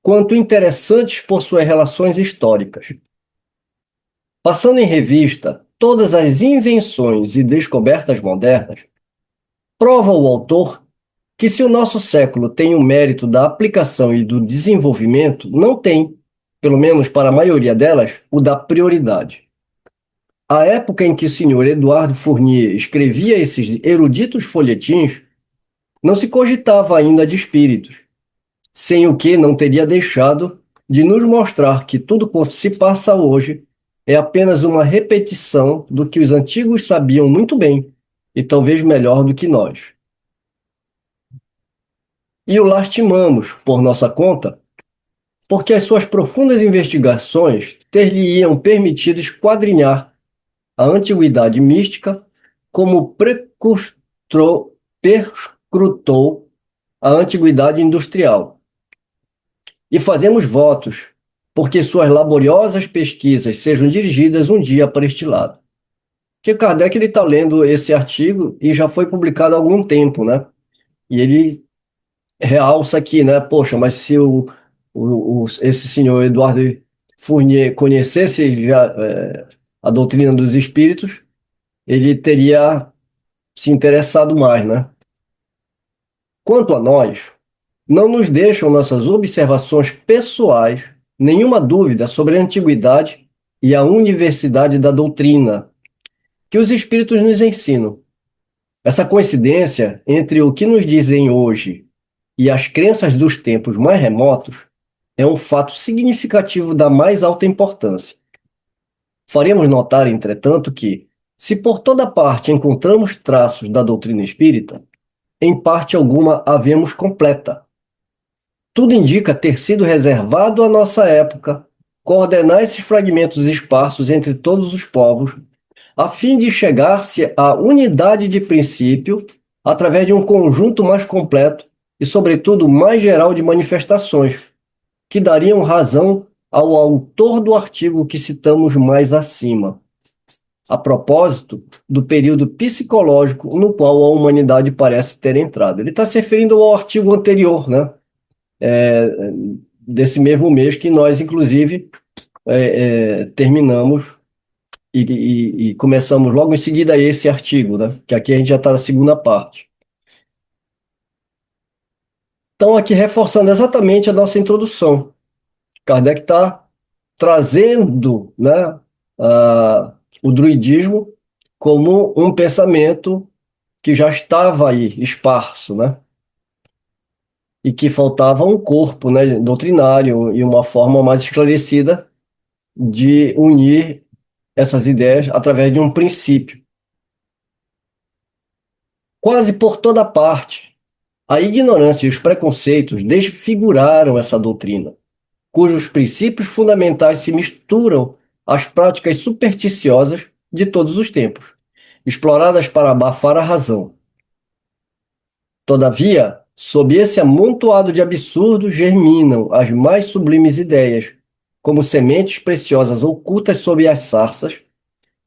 quanto interessantes por suas relações históricas. Passando em revista todas as invenções e descobertas modernas, prova o autor que se o nosso século tem o mérito da aplicação e do desenvolvimento, não tem, pelo menos para a maioria delas, o da prioridade. A época em que o senhor Eduardo Fournier escrevia esses eruditos folhetins, não se cogitava ainda de espíritos, sem o que não teria deixado de nos mostrar que tudo quanto se passa hoje é apenas uma repetição do que os antigos sabiam muito bem, e talvez melhor do que nós. E o lastimamos, por nossa conta, porque as suas profundas investigações ter-lhe-iam permitido esquadrinhar a antiguidade mística como perscrutou a antiguidade industrial. E fazemos votos porque suas laboriosas pesquisas sejam dirigidas um dia para este lado. Que Kardec está lendo esse artigo e já foi publicado há algum tempo, né? E ele realça aqui, né? Poxa, mas se esse senhor Eduardo Fournier conhecesse já a doutrina dos espíritos, ele teria se interessado mais, né? Quanto a nós, não nos deixam nossas observações pessoais nenhuma dúvida sobre a antiguidade e a universidade da doutrina que os espíritos nos ensinam. Essa coincidência entre o que nos dizem hoje e as crenças dos tempos mais remotos é um fato significativo da mais alta importância. Faremos notar, entretanto, que, se por toda parte encontramos traços da doutrina espírita, em parte alguma a vemos completa. Tudo indica ter sido reservado à nossa época coordenar esses fragmentos esparsos entre todos os povos, a fim de chegar-se à unidade de princípio através de um conjunto mais completo e, sobretudo, mais geral de manifestações, que dariam razão ao autor do artigo que citamos mais acima, a propósito do período psicológico no qual a humanidade parece ter entrado. Ele está se referindo ao artigo anterior, né? Desse mesmo mês que nós, inclusive, terminamos e começamos logo em seguida esse artigo, né? Que aqui a gente já está na segunda parte. Então, aqui reforçando exatamente a nossa introdução. Kardec está trazendo, né, o druidismo como um pensamento que já estava aí, esparso, né? E que faltava um corpo, né, doutrinário e uma forma mais esclarecida de unir essas ideias através de um princípio. Quase por toda parte, a ignorância e os preconceitos desfiguraram essa doutrina, cujos princípios fundamentais se misturam às práticas supersticiosas de todos os tempos, exploradas para abafar a razão. Todavia, sob esse amontoado de absurdos germinam as mais sublimes ideias, como sementes preciosas ocultas sob as sarças,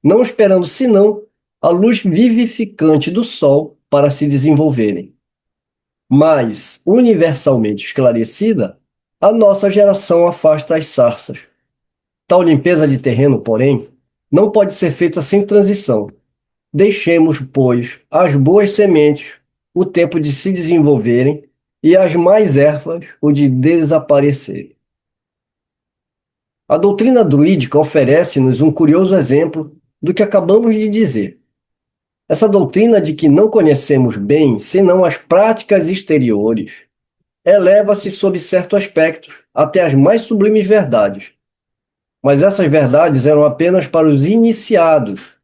não esperando senão a luz vivificante do sol para se desenvolverem. Mas, universalmente esclarecida, a nossa geração afasta as sarças. Tal limpeza de terreno, porém, não pode ser feita sem transição. Deixemos, pois, as boas sementes o tempo de se desenvolverem e as mais ervas o de desaparecerem. A doutrina druídica oferece-nos um curioso exemplo do que acabamos de dizer. Essa doutrina de que não conhecemos bem senão as práticas exteriores eleva-se sob certo aspecto até as mais sublimes verdades. Mas essas verdades eram apenas para os iniciados.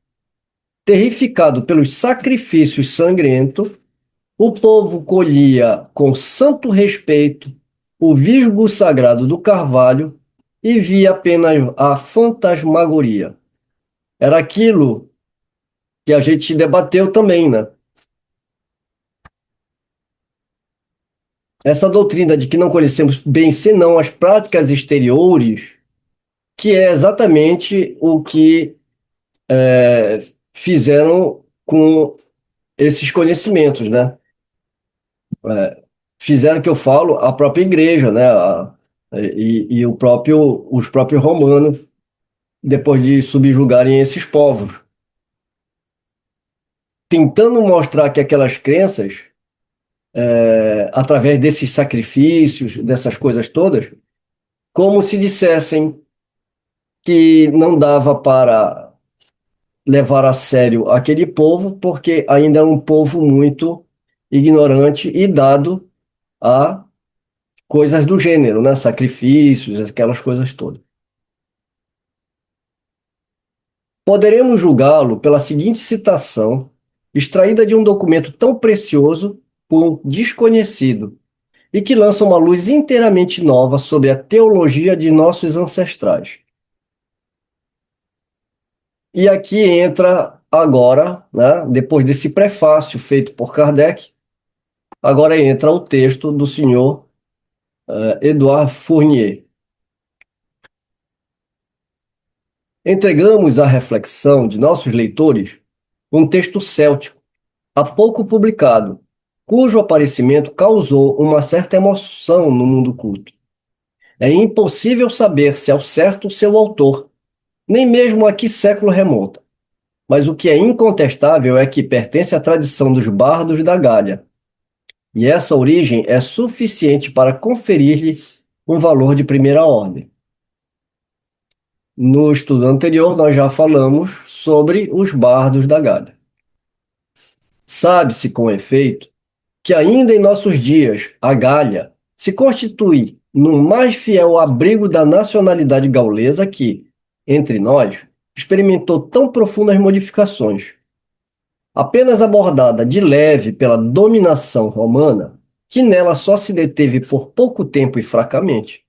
Terrificado pelos sacrifícios sangrentos, o povo colhia com santo respeito o visgo sagrado do carvalho e via apenas a fantasmagoria. Era aquilo que a gente debateu também, né? Essa doutrina de que não conhecemos bem senão as práticas exteriores, que é exatamente o que fizeram com esses conhecimentos, né? Fizeram que eu falo a própria igreja, né? E os próprios romanos, depois de subjugarem esses povos, tentando mostrar que aquelas crenças, através desses sacrifícios, dessas coisas todas, como se dissessem que não dava para levar a sério aquele povo, porque ainda era um povo muito ignorante e dado a coisas do gênero, né? Sacrifícios, aquelas coisas todas. Poderemos julgá-lo pela seguinte citação, extraída de um documento tão precioso por um desconhecido, e que lança uma luz inteiramente nova sobre a teologia de nossos ancestrais. E aqui entra agora, né, depois desse prefácio feito por Kardec, agora entra o texto do senhor Edouard Fournier. Entregamos à reflexão de nossos leitores um texto céltico, há pouco publicado, cujo aparecimento causou uma certa emoção no mundo culto. É impossível saber se ao certo o seu autor, nem mesmo a que século remonta, mas o que é incontestável é que pertence à tradição dos bardos da Gália, e essa origem é suficiente para conferir-lhe um valor de primeira ordem. No estudo anterior, nós já falamos sobre os bardos da Gália. Sabe-se, com efeito, que ainda em nossos dias a Gália se constitui no mais fiel abrigo da nacionalidade gaulesa que, entre nós, experimentou tão profundas modificações. Apenas abordada de leve pela dominação romana, que nela só se deteve por pouco tempo e fracamente.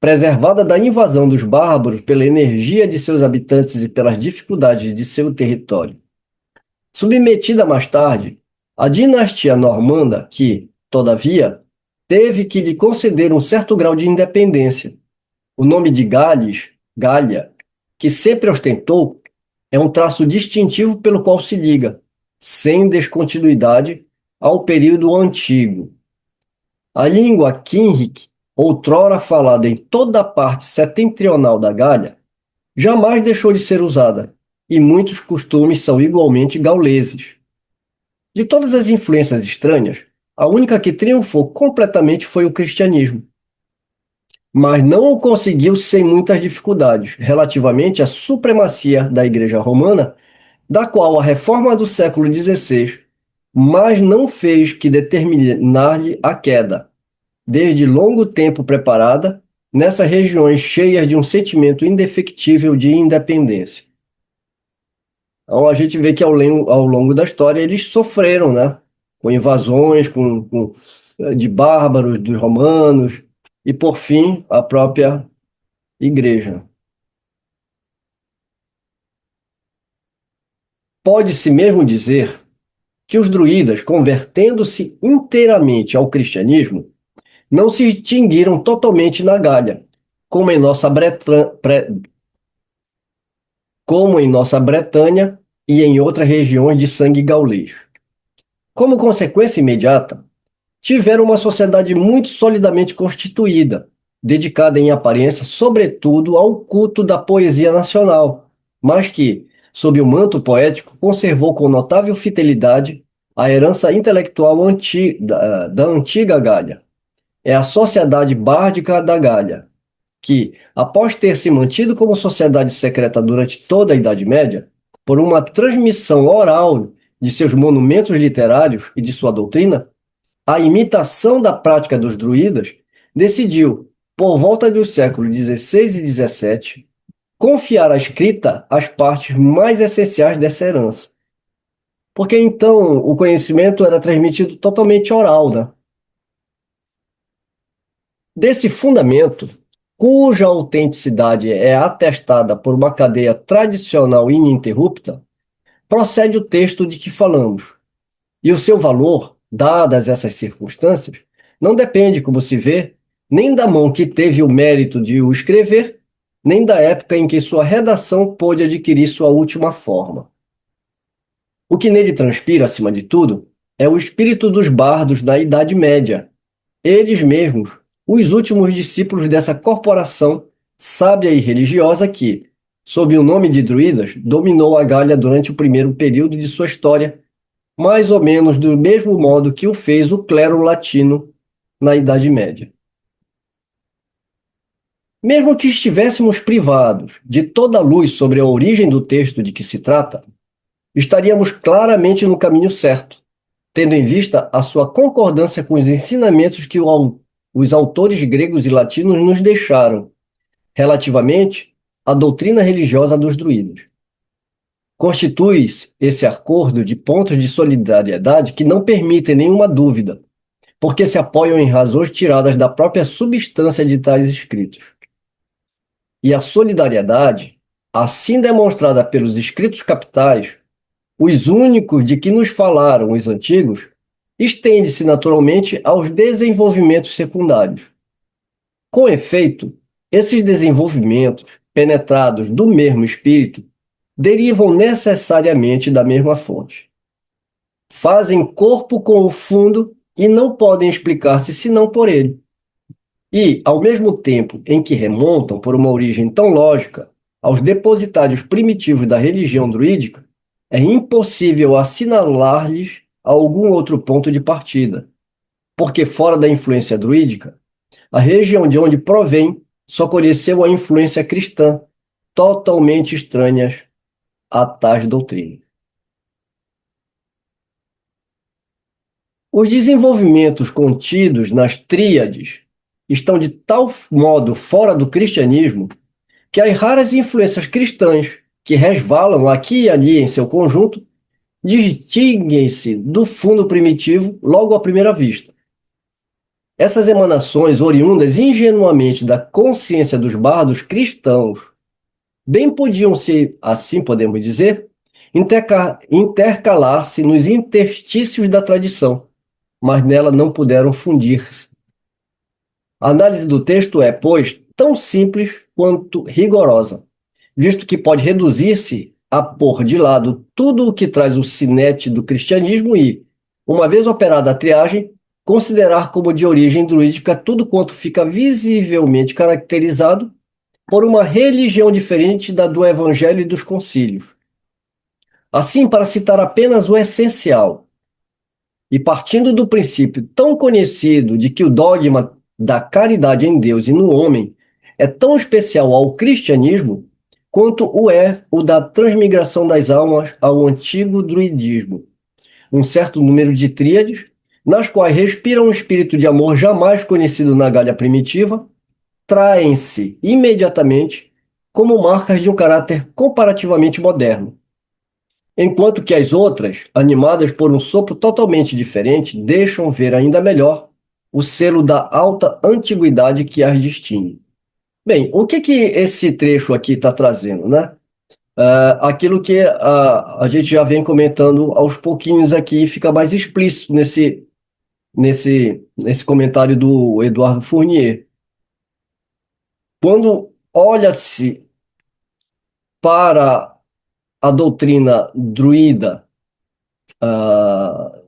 preservada da invasão dos bárbaros pela energia de seus habitantes e pelas dificuldades de seu território. Submetida mais tarde, a dinastia normanda, que, todavia, teve que lhe conceder um certo grau de independência. O nome de Gales, Gália, que sempre ostentou, é um traço distintivo pelo qual se liga, sem descontinuidade, ao período antigo. A língua Quinric, outrora falada em toda a parte setentrional da Gália, jamais deixou de ser usada, e muitos costumes são igualmente gauleses. De todas as influências estranhas, a única que triunfou completamente foi o cristianismo. Mas não o conseguiu sem muitas dificuldades, relativamente à supremacia da Igreja Romana, da qual a reforma do século XVI mas não fez que determinar-lhe a queda, desde longo tempo preparada, nessas regiões cheias de um sentimento indefectível de independência. Então a gente vê que ao longo da história eles sofreram, né? Com invasões, de bárbaros, dos romanos, e por fim a própria igreja. Pode-se mesmo dizer que os druidas, convertendo-se inteiramente ao cristianismo, não se extinguiram totalmente na Gália, como em nossa Bretanha e em outras regiões de sangue gaulês. Como consequência imediata, tiveram uma sociedade muito solidamente constituída, dedicada em aparência, sobretudo, ao culto da poesia nacional, mas que, sob o manto poético, conservou com notável fidelidade a herança intelectual da antiga Gália. É a Sociedade Bárdica da Gália, que, após ter se mantido como sociedade secreta durante toda a Idade Média, por uma transmissão oral de seus monumentos literários e de sua doutrina, a imitação da prática dos druidas, decidiu, por volta dos séculos XVI e XVII, confiar à escrita as partes mais essenciais dessa herança. Porque então o conhecimento era transmitido totalmente oral, né? Desse fundamento, cuja autenticidade é atestada por uma cadeia tradicional ininterrupta, procede o texto de que falamos. E o seu valor, dadas essas circunstâncias, não depende, como se vê, nem da mão que teve o mérito de o escrever, nem da época em que sua redação pôde adquirir sua última forma. O que nele transpira, acima de tudo, é o espírito dos bardos da Idade Média, eles mesmos, os últimos discípulos dessa corporação sábia e religiosa que, sob o nome de druidas, dominou a Gália durante o primeiro período de sua história, mais ou menos do mesmo modo que o fez o clero latino na Idade Média. Mesmo que estivéssemos privados de toda a luz sobre a origem do texto de que se trata, estaríamos claramente no caminho certo, tendo em vista a sua concordância com os ensinamentos que os autores gregos e latinos nos deixaram, relativamente à doutrina religiosa dos druidas. Constitui-se esse acordo de pontos de solidariedade que não permitem nenhuma dúvida, porque se apoiam em razões tiradas da própria substância de tais escritos. E a solidariedade, assim demonstrada pelos escritos capitais, os únicos de que nos falaram os antigos, estende-se naturalmente aos desenvolvimentos secundários. Com efeito, esses desenvolvimentos, penetrados do mesmo espírito, derivam necessariamente da mesma fonte. Fazem corpo com o fundo e não podem explicar-se senão por ele. E, ao mesmo tempo em que remontam, por uma origem tão lógica, aos depositários primitivos da religião druídica, é impossível assinalar-lhes algum outro ponto de partida, porque fora da influência druídica, a região de onde provém só conheceu a influência cristã, totalmente estranhas a tais doutrinas. Os desenvolvimentos contidos nas tríades estão de tal modo fora do cristianismo que as raras influências cristãs que resvalam aqui e ali em seu conjunto distinguem-se do fundo primitivo logo à primeira vista. Essas emanações, oriundas ingenuamente da consciência dos bardos cristãos, bem podiam ser, assim podemos dizer, intercalar-se nos interstícios da tradição, mas nela não puderam fundir-se. A análise do texto é, pois, tão simples quanto rigorosa, visto que pode reduzir-se a pôr de lado tudo o que traz o sinete do cristianismo e, uma vez operada a triagem, considerar como de origem druídica tudo quanto fica visivelmente caracterizado por uma religião diferente da do Evangelho e dos concílios. Assim, para citar apenas o essencial, e partindo do princípio tão conhecido de que o dogma da caridade em Deus e no homem é tão especial ao cristianismo, quanto o é o da transmigração das almas ao antigo druidismo. Um certo número de tríades, nas quais respira um espírito de amor jamais conhecido na Gália primitiva, traem-se imediatamente como marcas de um caráter comparativamente moderno, enquanto que as outras, animadas por um sopro totalmente diferente, deixam ver ainda melhor o selo da alta antiguidade que as distingue. Bem, o que esse trecho aqui está trazendo, né? Aquilo que a gente já vem comentando aos pouquinhos aqui, fica mais explícito nesse comentário do Eduardo Fournier. Quando olha-se para a doutrina druida,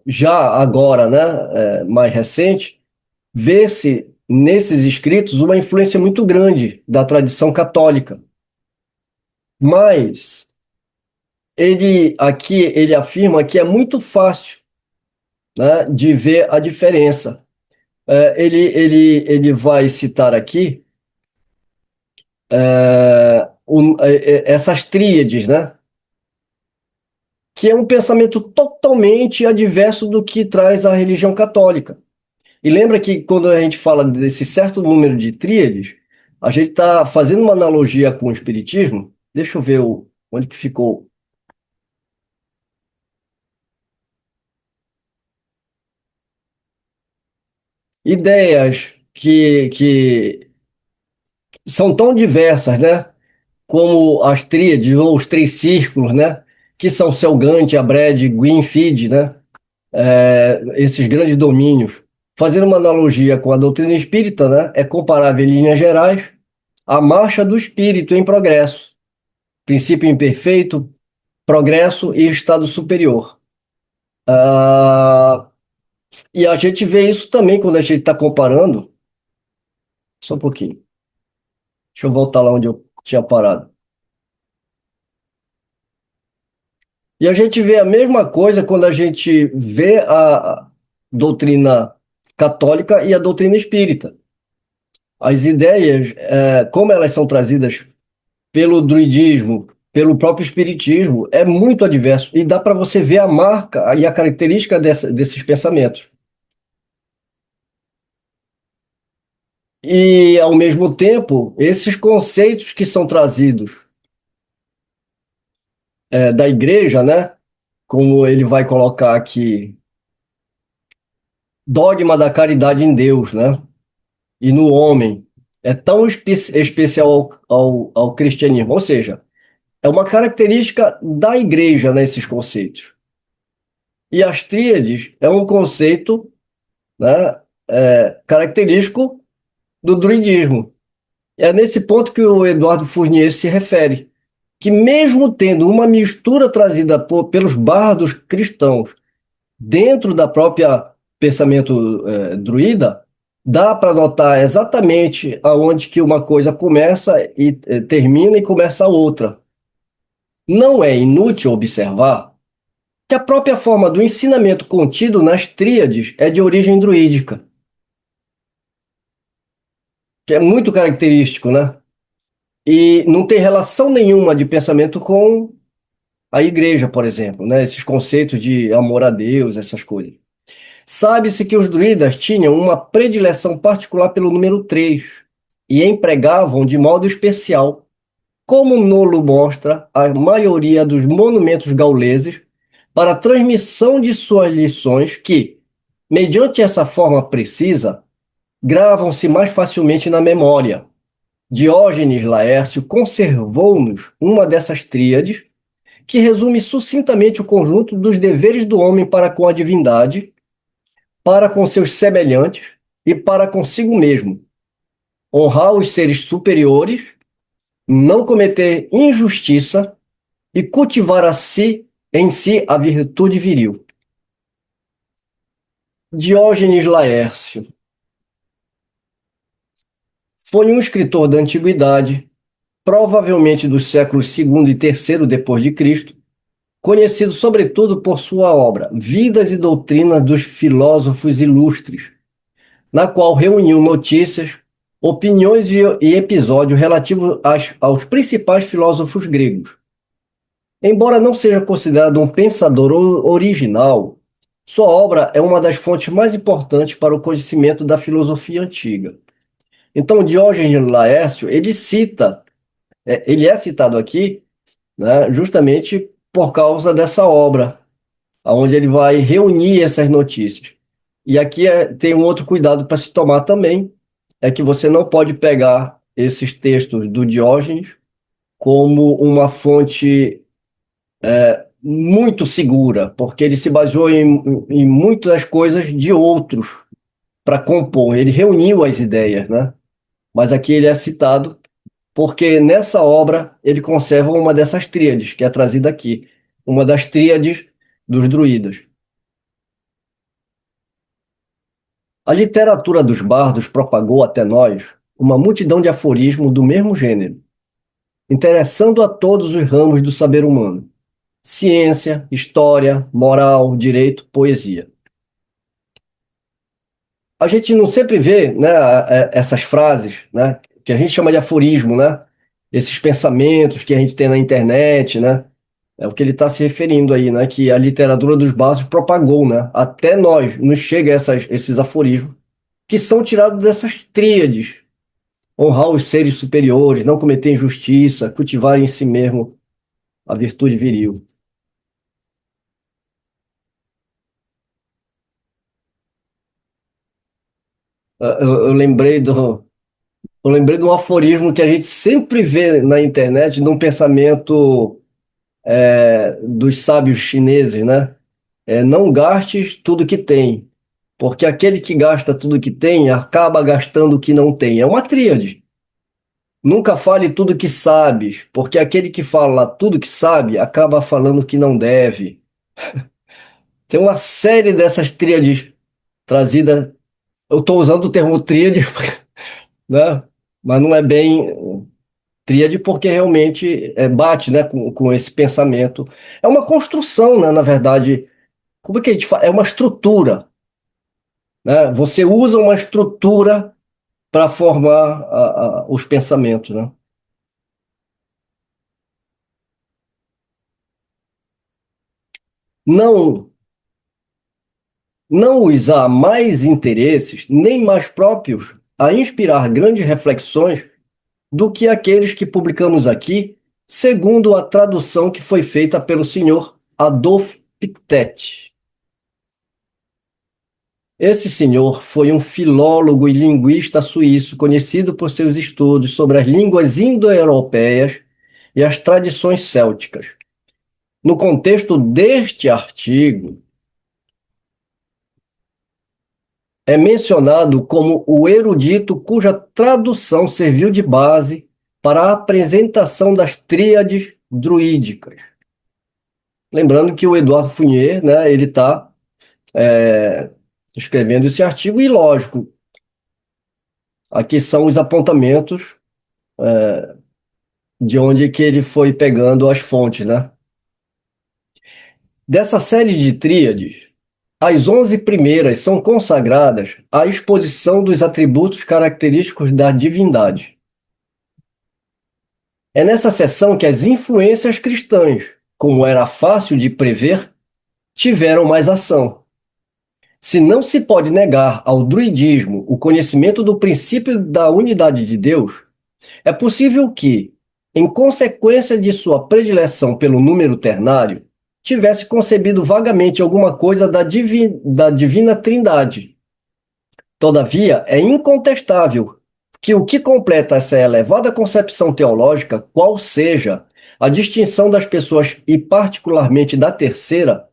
já agora, né, mais recente, vê-se nesses escritos uma influência muito grande da tradição católica. Mas ele afirma que é muito fácil, né, de ver a diferença. Ele vai citar aqui essas tríades, né? Que é um pensamento totalmente adverso do que traz a religião católica. E lembra que quando a gente fala desse certo número de tríades, a gente está fazendo uma analogia com o espiritismo. Deixa eu ver onde que ficou. Ideias que são tão diversas, né? Como as tríades ou os três círculos, né? Que são Selgante, Abred, Gwynfide, né? Esses grandes domínios. Fazendo uma analogia com a doutrina espírita, né? É comparável em linhas gerais a marcha do espírito em progresso, princípio imperfeito, progresso e estado superior. Ah, e a gente vê isso também quando a gente está comparando. Só um pouquinho. Deixa eu voltar lá onde eu tinha parado. E a gente vê a mesma coisa quando a gente vê a doutrina católica e a doutrina espírita. As ideias, como elas são trazidas pelo druidismo, pelo próprio espiritismo, é muito adverso. E dá para você ver a marca e a característica desses pensamentos. E, ao mesmo tempo, esses conceitos que são trazidos da igreja, né? Como ele vai colocar aqui, dogma da caridade em Deus, né? E no homem, é tão especial ao cristianismo. Ou seja, é uma característica da igreja nesses conceitos. E as tríades é um conceito, né, característico do druidismo. É nesse ponto que o Eduardo Fournier se refere, que mesmo tendo uma mistura trazida pelos bardos cristãos dentro da própria pensamento druida, dá para notar exatamente aonde que uma coisa começa e termina e começa a outra. Não é inútil observar que a própria forma do ensinamento contido nas tríades é de origem druídica, que é muito característico, né? E não tem relação nenhuma de pensamento com a igreja, por exemplo, né? Esses conceitos de amor a Deus, essas coisas. Sabe-se que os druidas tinham uma predileção particular pelo número 3 e empregavam de modo especial, como nolo mostra a maioria dos monumentos gauleses, para a transmissão de suas lições que, mediante essa forma precisa, gravam-se mais facilmente na memória. Diógenes Laércio conservou-nos uma dessas tríades, que resume sucintamente o conjunto dos deveres do homem para com a divindade, para com seus semelhantes e para consigo mesmo: honrar os seres superiores, não cometer injustiça e cultivar em si a virtude viril. Diógenes Laércio foi um escritor da antiguidade, provavelmente dos séculos II e III depois de Cristo, conhecido sobretudo por sua obra Vidas e Doutrinas dos Filósofos Ilustres, na qual reuniu notícias, opiniões e episódios relativos aos principais filósofos gregos. Embora não seja considerado um pensador original, sua obra é uma das fontes mais importantes para o conhecimento da filosofia antiga. Então, Diógenes Laércio, ele é citado aqui, né, justamente por causa dessa obra, onde ele vai reunir essas notícias. E aqui tem um outro cuidado para se tomar também, é que você não pode pegar esses textos do Diógenes como uma fonte muito segura, porque ele se baseou em muitas coisas de outros para compor. Ele reuniu as ideias, né? Mas aqui ele é citado porque nessa obra ele conserva uma dessas tríades, que é trazida aqui, uma das tríades dos druidas. A literatura dos bardos propagou até nós uma multidão de aforismos do mesmo gênero, interessando a todos os ramos do saber humano: ciência, história, moral, direito, poesia. A gente não sempre vê, né, essas frases, né, que a gente chama de aforismo, né, esses pensamentos que a gente tem na internet, né, é o que ele está se referindo aí, né, que a literatura dos bardos propagou, né, até nós nos chega esses aforismos que são tirados dessas tríades: honrar os seres superiores, não cometer injustiça, cultivar em si mesmo a virtude viril. Eu lembrei eu lembrei de um aforismo que a gente sempre vê na internet, de um pensamento dos sábios chineses, né? Não gastes tudo que tem, porque aquele que gasta tudo que tem acaba gastando o que não tem. É uma tríade. Nunca fale tudo que sabes, porque aquele que fala tudo que sabe acaba falando o que não deve. Tem uma série dessas tríades trazidas. Eu estou usando o termo tríade, né? Mas não é bem tríade porque realmente bate, né, com esse pensamento. É uma construção, né, na verdade. Como é que a gente fala? É uma estrutura, né? Você usa uma estrutura para formar os pensamentos, né? Não, não usar mais interesses, nem mais próprios, a inspirar grandes reflexões do que aqueles que publicamos aqui, segundo a tradução que foi feita pelo senhor Adolf Pictet. Esse senhor foi um filólogo e linguista suíço conhecido por seus estudos sobre as línguas indo-europeias e as tradições célticas. No contexto deste artigo, é mencionado como o erudito cuja tradução serviu de base para a apresentação das tríades druídicas. Lembrando que o Eduardo Fournier, né, ele está escrevendo esse artigo e, lógico, aqui são os apontamentos de onde que ele foi pegando as fontes, né? Dessa série de tríades, as 11 primeiras são consagradas à exposição dos atributos característicos da divindade. É nessa seção que as influências cristãs, como era fácil de prever, tiveram mais ação. Se não se pode negar ao druidismo o conhecimento do princípio da unidade de Deus, é possível que, em consequência de sua predileção pelo número ternário, tivesse concebido vagamente alguma coisa da divina Trindade. Todavia, é incontestável que o que completa essa elevada concepção teológica, qual seja a distinção das pessoas e particularmente da terceira,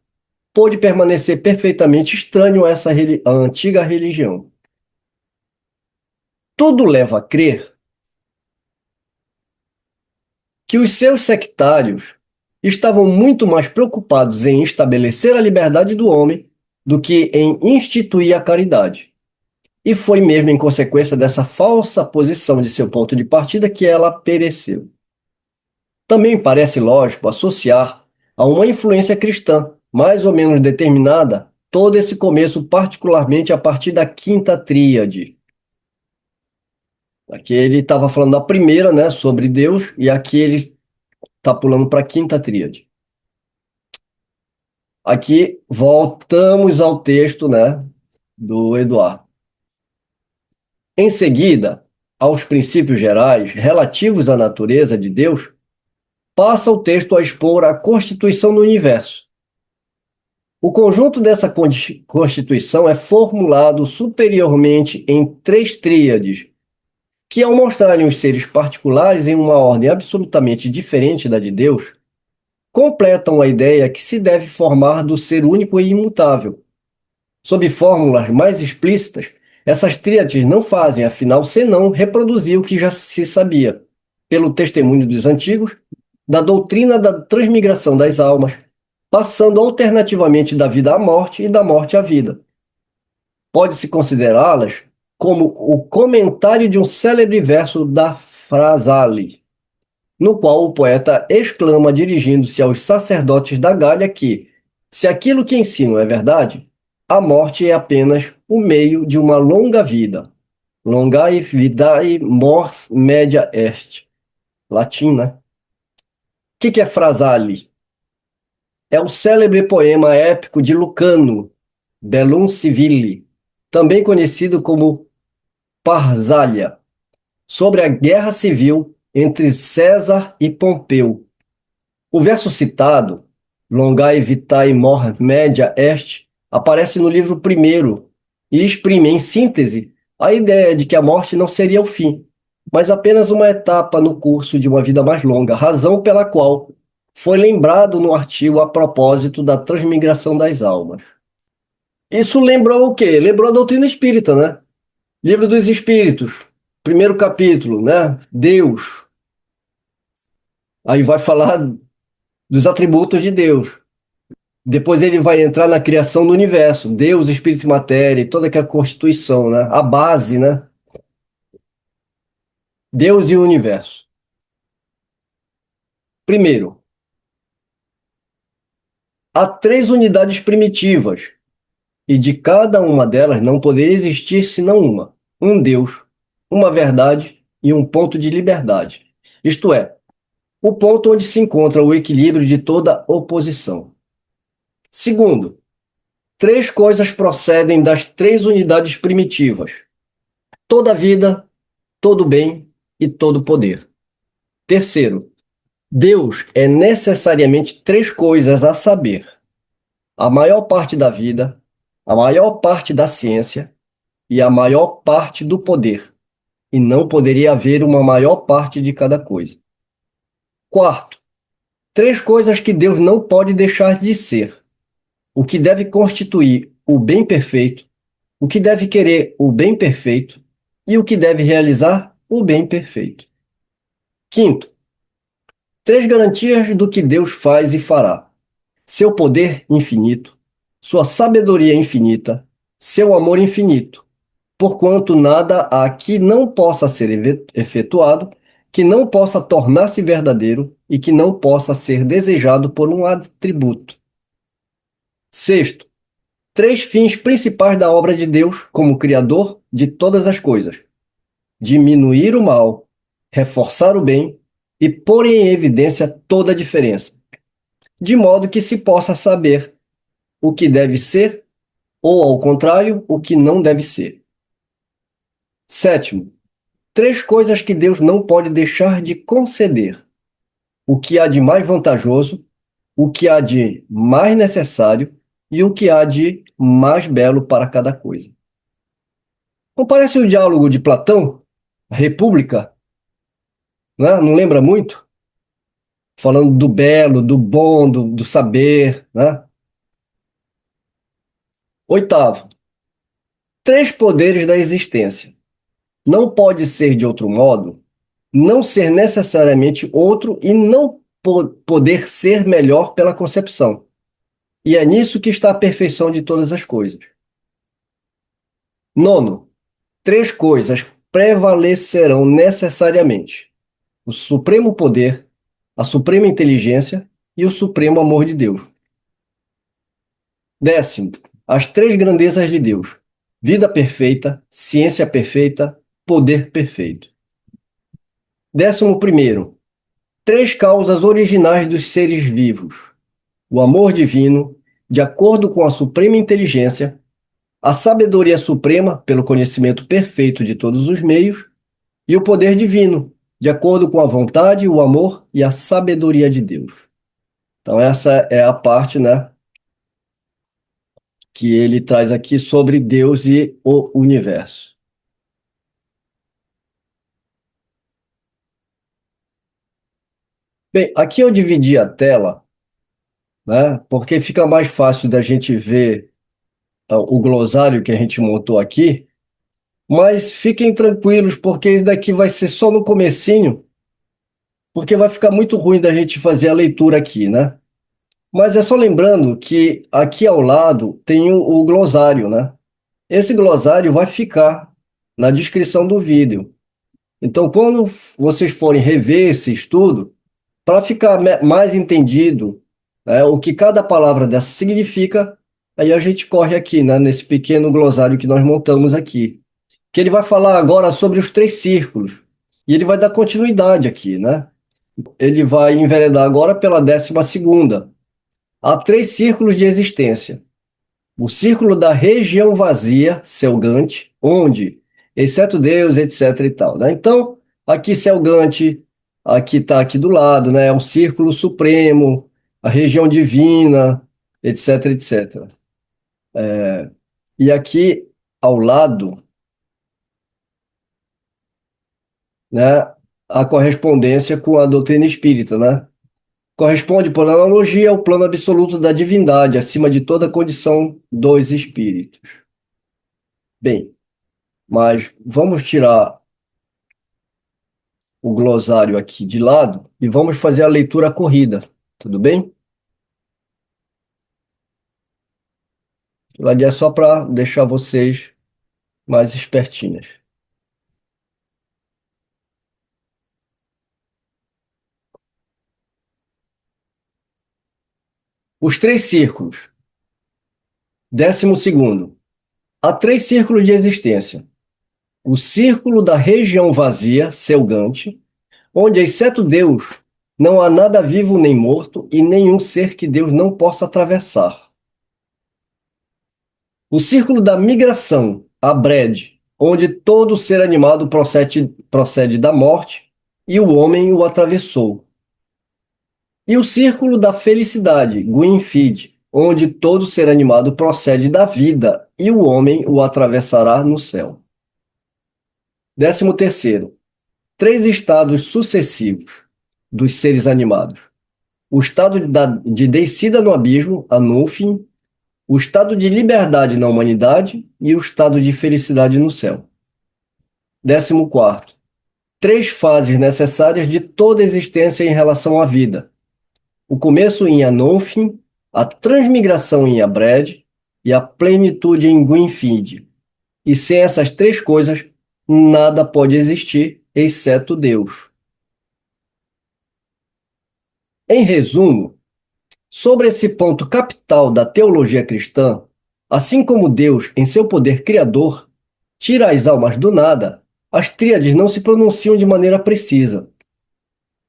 pôde permanecer perfeitamente estranho a a antiga religião. Tudo leva a crer que os seus sectários estavam muito mais preocupados em estabelecer a liberdade do homem do que em instituir a caridade. E foi mesmo em consequência dessa falsa posição de seu ponto de partida que ela pereceu. Também parece lógico associar a uma influência cristã, mais ou menos determinada, todo esse começo, particularmente a partir da quinta tríade. Aqui ele estava falando da primeira, né, sobre Deus, e aqui ele está pulando para a quinta tríade. Aqui voltamos ao texto, né, do Eduardo. Em seguida, aos princípios gerais relativos à natureza de Deus, passa o texto a expor a constituição do universo. O conjunto dessa constituição é formulado superiormente em três tríades, que, ao mostrarem os seres particulares em uma ordem absolutamente diferente da de Deus, completam a ideia que se deve formar do ser único e imutável. Sob fórmulas mais explícitas, essas tríades não fazem, afinal, senão reproduzir o que já se sabia, pelo testemunho dos antigos, da doutrina da transmigração das almas, passando alternativamente da vida à morte e da morte à vida. Pode-se considerá-las como o comentário de um célebre verso da Frasali, no qual o poeta exclama, dirigindo-se aos sacerdotes da Gália, que, se aquilo que ensino é verdade, a morte é apenas o meio de uma longa vida. Longae vidae mors media est. Latim, né? O que é Frasali? É o célebre poema épico de Lucano, Bellum Civili, também conhecido como Parsália, sobre a guerra civil entre César e Pompeu. O verso citado, Longae vitae mor media est, aparece no livro primeiro e exprime, em síntese, a ideia de que a morte não seria o fim, mas apenas uma etapa no curso de uma vida mais longa, razão pela qual foi lembrado no artigo a propósito da transmigração das almas. Isso lembrou o quê? Lembrou a doutrina espírita, né? Livro dos Espíritos, primeiro capítulo, né? Deus. Aí vai falar dos atributos de Deus. Depois ele vai entrar na criação do universo, Deus, Espírito e matéria, e toda aquela constituição, né? A base, né? Deus e o universo. Primeiro, há três unidades primitivas, e de cada uma delas não poderia existir senão uma: um Deus, uma verdade e um ponto de liberdade. Isto é, o ponto onde se encontra o equilíbrio de toda oposição. Segundo, três coisas procedem das três unidades primitivas: toda vida, todo bem e todo poder. Terceiro, Deus é necessariamente três coisas, a saber, a maior parte da vida, a maior parte da ciência e a maior parte do poder, e não poderia haver uma maior parte de cada coisa. Quarto, três coisas que Deus não pode deixar de ser: o que deve constituir o bem perfeito, o que deve querer o bem perfeito e o que deve realizar o bem perfeito. Quinto, três garantias do que Deus faz e fará: seu poder infinito, sua sabedoria infinita, seu amor infinito, porquanto nada há que não possa ser efetuado, que não possa tornar-se verdadeiro e que não possa ser desejado por um atributo. Sexto, três fins principais da obra de Deus como Criador de todas as coisas: diminuir o mal, reforçar o bem e pôr em evidência toda a diferença, de modo que se possa saber o que deve ser ou, ao contrário, o que não deve ser. Sétimo, três coisas que Deus não pode deixar de conceder: o que há de mais vantajoso, o que há de mais necessário e o que há de mais belo para cada coisa. Não parece o diálogo de Platão, a República, né? Não lembra muito? Falando do belo, do bom, do saber, né? Oitavo, três poderes da existência. Não pode ser de outro modo, não ser necessariamente outro e não poder ser melhor pela concepção. E é nisso que está a perfeição de todas as coisas. Nono, três coisas prevalecerão necessariamente: o supremo poder, a suprema inteligência e o supremo amor de Deus. Décimo, as três grandezas de Deus: vida perfeita, ciência perfeita, poder perfeito. 11º, três causas originais dos seres vivos: o amor divino, de acordo com a suprema inteligência, a sabedoria suprema, pelo conhecimento perfeito de todos os meios, e o poder divino, de acordo com a vontade, o amor e a sabedoria de Deus. Então, essa é a parte, né, que ele traz aqui sobre Deus e o universo. Bem, aqui eu dividi a tela, né, porque fica mais fácil da gente ver o glossário que a gente montou aqui, mas fiquem tranquilos, porque isso daqui vai ser só no comecinho, porque vai ficar muito ruim da gente fazer a leitura aqui, né? Mas é só lembrando que aqui ao lado tem o glossário, né? Esse glossário vai ficar na descrição do vídeo. Então, quando vocês forem rever esse estudo, para ficar mais entendido, né, o que cada palavra dessa significa, aí a gente corre aqui, né, nesse pequeno glossário que nós montamos aqui, que ele vai falar agora sobre os três círculos, e ele vai dar continuidade aqui, né? Ele vai enveredar agora pela 12ª. Há três círculos de existência. O círculo da região vazia, selgante, onde, exceto Deus, etc e tal, né? Então, aqui selgante, aqui está aqui do lado, né? É um círculo supremo, a região divina, etc, etc. E aqui ao lado, né, a correspondência com a doutrina espírita, né? Corresponde, por analogia, ao plano absoluto da divindade, acima de toda condição dos espíritos. Bem, mas vamos tirar o glossário aqui de lado e vamos fazer a leitura corrida, tudo bem? Lá é só para deixar vocês mais espertinhas. Os três círculos. 12º. Há três círculos de existência. O círculo da região vazia, selgante, onde, exceto Deus, não há nada vivo nem morto e nenhum ser que Deus não possa atravessar. O círculo da migração, a Brede, onde todo ser animado procede da morte e o homem o atravessou. E o círculo da felicidade, Gwynfide, onde todo ser animado procede da vida e o homem o atravessará no céu. 13º. Três estados sucessivos dos seres animados. O estado de descida no abismo, Anufim, o estado de liberdade na humanidade e o estado de felicidade no céu. 14º. Três fases necessárias de toda existência em relação à vida. O começo em Anufim, a transmigração em Abred e a plenitude em Gwynfide. E sem essas três coisas, nada pode existir, exceto Deus. Em resumo, sobre esse ponto capital da teologia cristã, assim como Deus, em seu poder criador, tira as almas do nada, as tríades não se pronunciam de maneira precisa.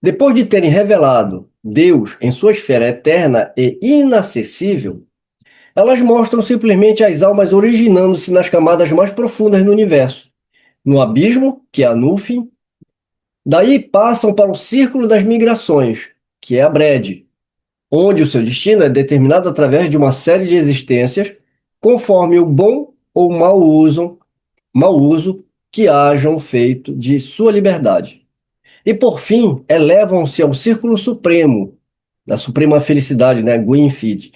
Depois de terem revelado Deus em sua esfera eterna e inacessível, elas mostram simplesmente as almas originando-se nas camadas mais profundas do universo, no abismo, que é Anufim. Daí passam para o círculo das migrações, que é a Brede, onde o seu destino é determinado através de uma série de existências, conforme o bom ou mau uso mau uso que hajam feito de sua liberdade. E, por fim, elevam-se ao círculo supremo, da suprema felicidade, né, Gwynfid,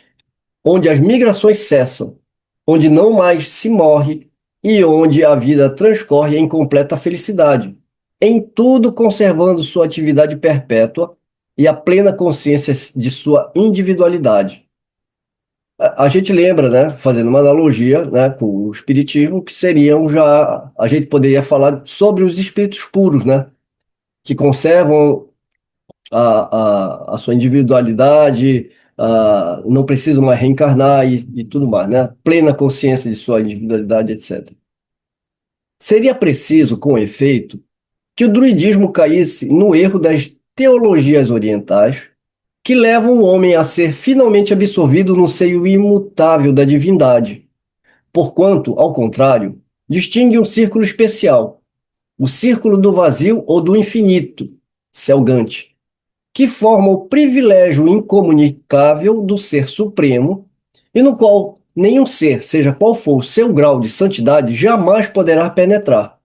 onde as migrações cessam, onde não mais se morre e onde a vida transcorre em completa felicidade, em tudo conservando sua atividade perpétua e a plena consciência de sua individualidade. A gente lembra, né, fazendo uma analogia, né, com o espiritismo, que seriam já, a gente poderia falar sobre os espíritos puros, né, que conservam a sua individualidade, não precisam mais reencarnar e tudo mais, né, plena consciência de sua individualidade, etc. Seria preciso, com efeito, que o druidismo caísse no erro das teologias orientais, que levam o homem a ser finalmente absorvido no seio imutável da divindade, porquanto, ao contrário, distingue um círculo especial, o círculo do vazio ou do infinito, selgante, que forma o privilégio incomunicável do Ser Supremo e no qual nenhum ser, seja qual for o seu grau de santidade, jamais poderá penetrar.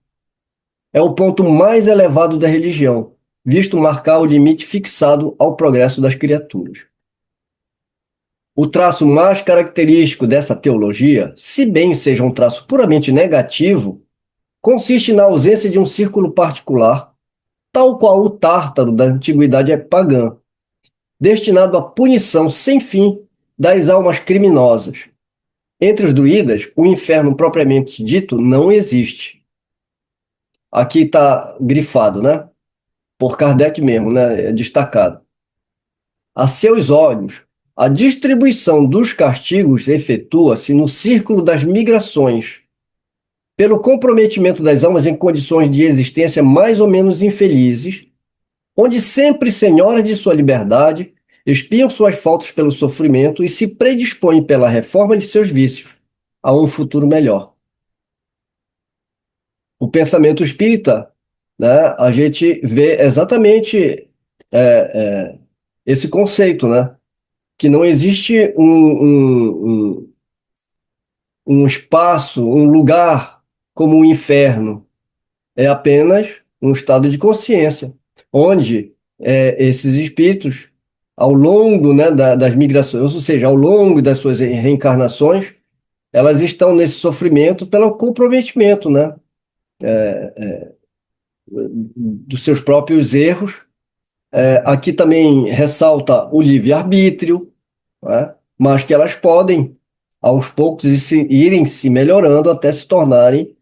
É o ponto mais elevado da religião, visto marcar o limite fixado ao progresso das criaturas. O traço mais característico dessa teologia, se bem seja um traço puramente negativo, consiste na ausência de um círculo particular, tal qual o Tártaro da antiguidade pagã, destinado à punição sem fim das almas criminosas. Entre os druidas, o inferno propriamente dito não existe. Aqui está grifado, né? Por Kardec mesmo, né? É destacado. A seus olhos, a distribuição dos castigos efetua-se no círculo das migrações, pelo comprometimento das almas em condições de existência mais ou menos infelizes, onde sempre senhoras de sua liberdade expiam suas faltas pelo sofrimento e se predispõem pela reforma de seus vícios a um futuro melhor. O pensamento espírita, né, a gente vê exatamente esse conceito, né, que não existe um espaço, um lugar como o inferno, é apenas um estado de consciência, onde esses espíritos, ao longo, né, das migrações, ou seja, ao longo das suas reencarnações, elas estão nesse sofrimento pelo comprometimento, né, dos seus próprios erros. Aqui também ressalta o livre-arbítrio, né, mas que elas podem, aos poucos, irem se melhorando até se tornarem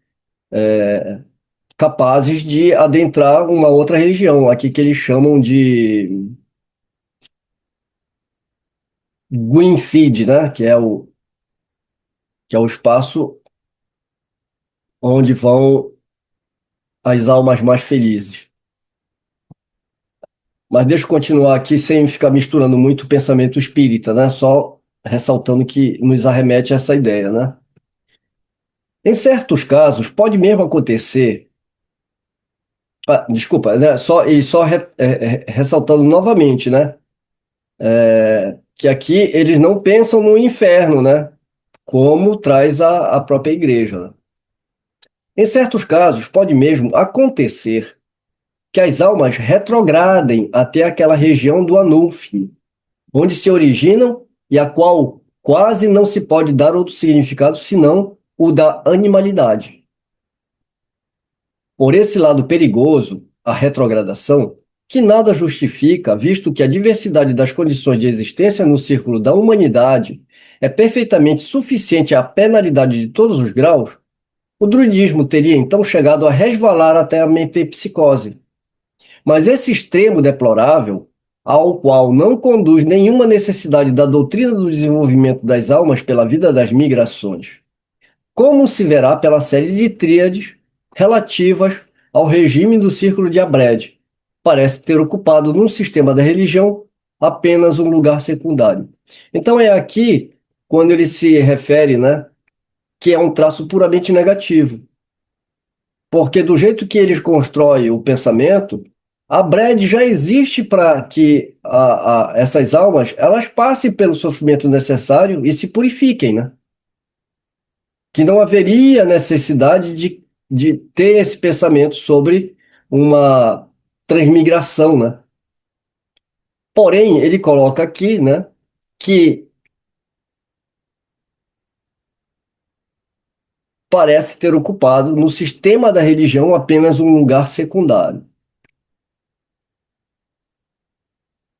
capazes de adentrar uma outra região, aqui que eles chamam de Gwynfid, né? Que é o espaço onde vão as almas mais felizes. Mas deixa eu continuar aqui sem ficar misturando muito o pensamento espírita, né? Só ressaltando que nos arremete a essa ideia, né? Em certos casos, pode mesmo acontecer. Desculpa, né? Ressaltando novamente, né? Que aqui eles não pensam no inferno, né? Como traz a própria igreja, né? Em certos casos, pode mesmo acontecer que as almas retrogradem até aquela região do Anúfim, onde se originam e a qual quase não se pode dar outro significado senão o da animalidade. Por esse lado perigoso, a retrogradação, que nada justifica, visto que a diversidade das condições de existência no círculo da humanidade é perfeitamente suficiente à penalidade de todos os graus, o druidismo teria então chegado a resvalar até a metempsicose. Mas esse extremo deplorável, ao qual não conduz nenhuma necessidade da doutrina do desenvolvimento das almas pela vida das migrações, como se verá pela série de tríades relativas ao regime do círculo de Abred, parece ter ocupado no sistema da religião apenas um lugar secundário. Então é aqui quando ele se refere, né, que é um traço puramente negativo. Porque do jeito que eles constroem o pensamento, a Brad já existe para que essas almas elas passem pelo sofrimento necessário e se purifiquem, né? Que não haveria necessidade de ter esse pensamento sobre uma transmigração, né? Porém, ele coloca aqui, né, que parece ter ocupado no sistema da religião apenas um lugar secundário.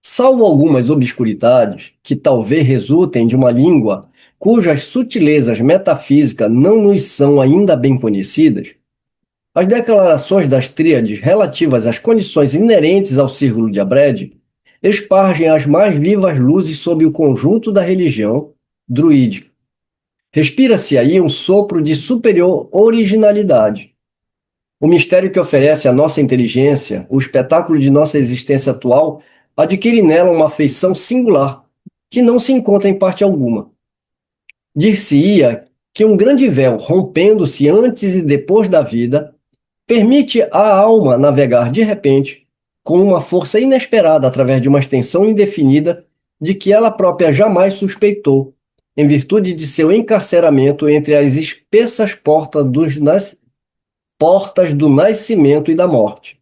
Salvo algumas obscuridades que talvez resultem de uma língua cujas sutilezas metafísicas não nos são ainda bem conhecidas, as declarações das tríades relativas às condições inerentes ao círculo de Abred espargem as mais vivas luzes sobre o conjunto da religião druídica. Respira-se aí um sopro de superior originalidade. O mistério que oferece à nossa inteligência, o espetáculo de nossa existência atual, adquire nela uma feição singular, que não se encontra em parte alguma. Dir-se-ia que um grande véu, rompendo-se antes e depois da vida, permite à alma navegar de repente, com uma força inesperada através de uma extensão indefinida de que ela própria jamais suspeitou, em virtude de seu encarceramento entre as espessas portas do nascimento e da morte.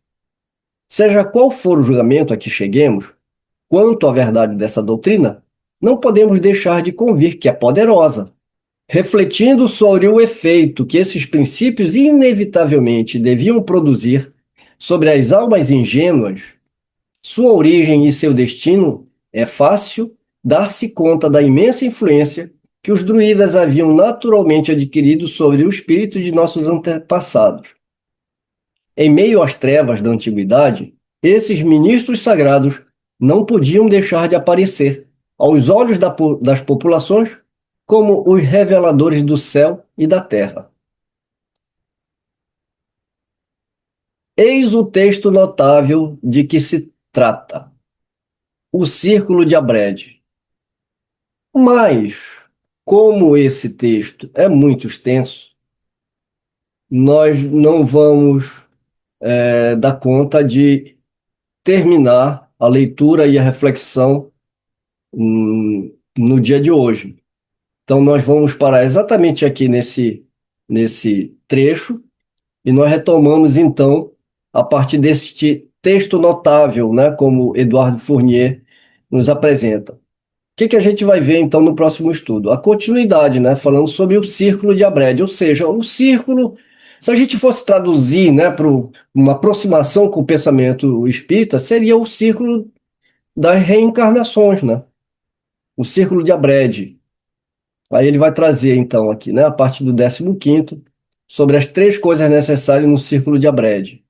Seja qual for o julgamento a que cheguemos, quanto à verdade dessa doutrina, não podemos deixar de convir que é poderosa, refletindo sobre o efeito que esses princípios inevitavelmente deviam produzir sobre as almas ingênuas. Sua origem e seu destino é fácil dar-se conta da imensa influência que os druidas haviam naturalmente adquirido sobre o espírito de nossos antepassados. Em meio às trevas da antiguidade, esses ministros sagrados não podiam deixar de aparecer, aos olhos das populações, como os reveladores do céu e da terra. Eis o texto notável de que se trata: o Círculo de Abred. Mas, como esse texto é muito extenso, nós não vamos dar conta de terminar a leitura e a reflexão no dia de hoje. Então, nós vamos parar exatamente aqui nesse trecho e nós retomamos, então, a partir deste texto notável, né, como Eduardo Fournier nos apresenta. O que a gente vai ver, então, no próximo estudo? A continuidade, né, falando sobre o círculo de Abred, ou seja, o círculo, se a gente fosse traduzir, né, para uma aproximação com o pensamento espírita, seria o círculo das reencarnações, né? O círculo de Abred. Aí ele vai trazer, então, aqui, né, a partir do 15º, sobre as 3 coisas necessárias no círculo de Abred,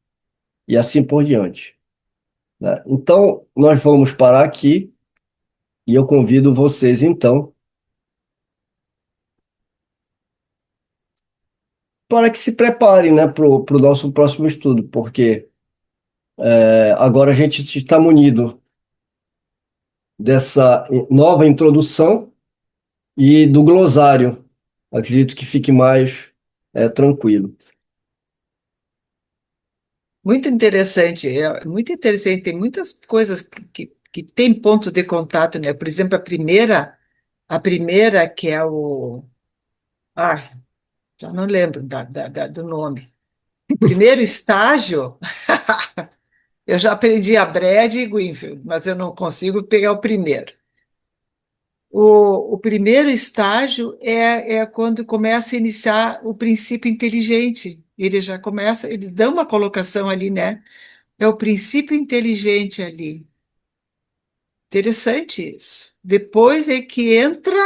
e assim por diante, né? Então, nós vamos parar aqui, e eu convido vocês, então, para que se preparem, né, para o nosso próximo estudo, porque agora a gente está munido dessa nova introdução e do glossário. Acredito que fique mais tranquilo. Muito interessante, muito interessante. Tem muitas coisas que têm pontos de contato, né? Por exemplo, a primeira que é o. Ah, já não lembro do nome. O primeiro estágio, eu já aprendi a Brad e Greenfield, mas eu não consigo pegar o primeiro. O primeiro estágio é quando começa a iniciar o princípio inteligente. Ele já começa, ele dá uma colocação ali, né? É o princípio inteligente ali. Interessante isso. Depois é que entra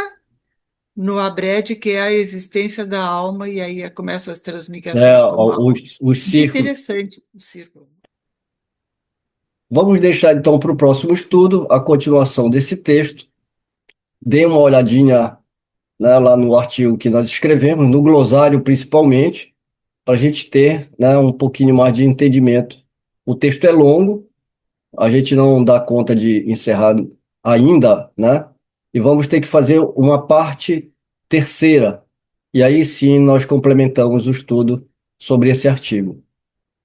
no Abred, que é a existência da alma, e aí começam as transmigrações como alma. Os Muito círculos. interessante o círculo. Vamos deixar, então, para o próximo estudo a continuação desse texto. Dê uma olhadinha, né, lá no artigo que nós escrevemos, no glossário principalmente, para a gente ter, né, um pouquinho mais de entendimento. O texto é longo, a gente não dá conta de encerrar ainda, né? E vamos ter que fazer uma parte terceira. E aí sim nós complementamos o estudo sobre esse artigo.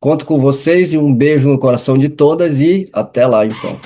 Conto com vocês e um beijo no coração de todas e até lá então.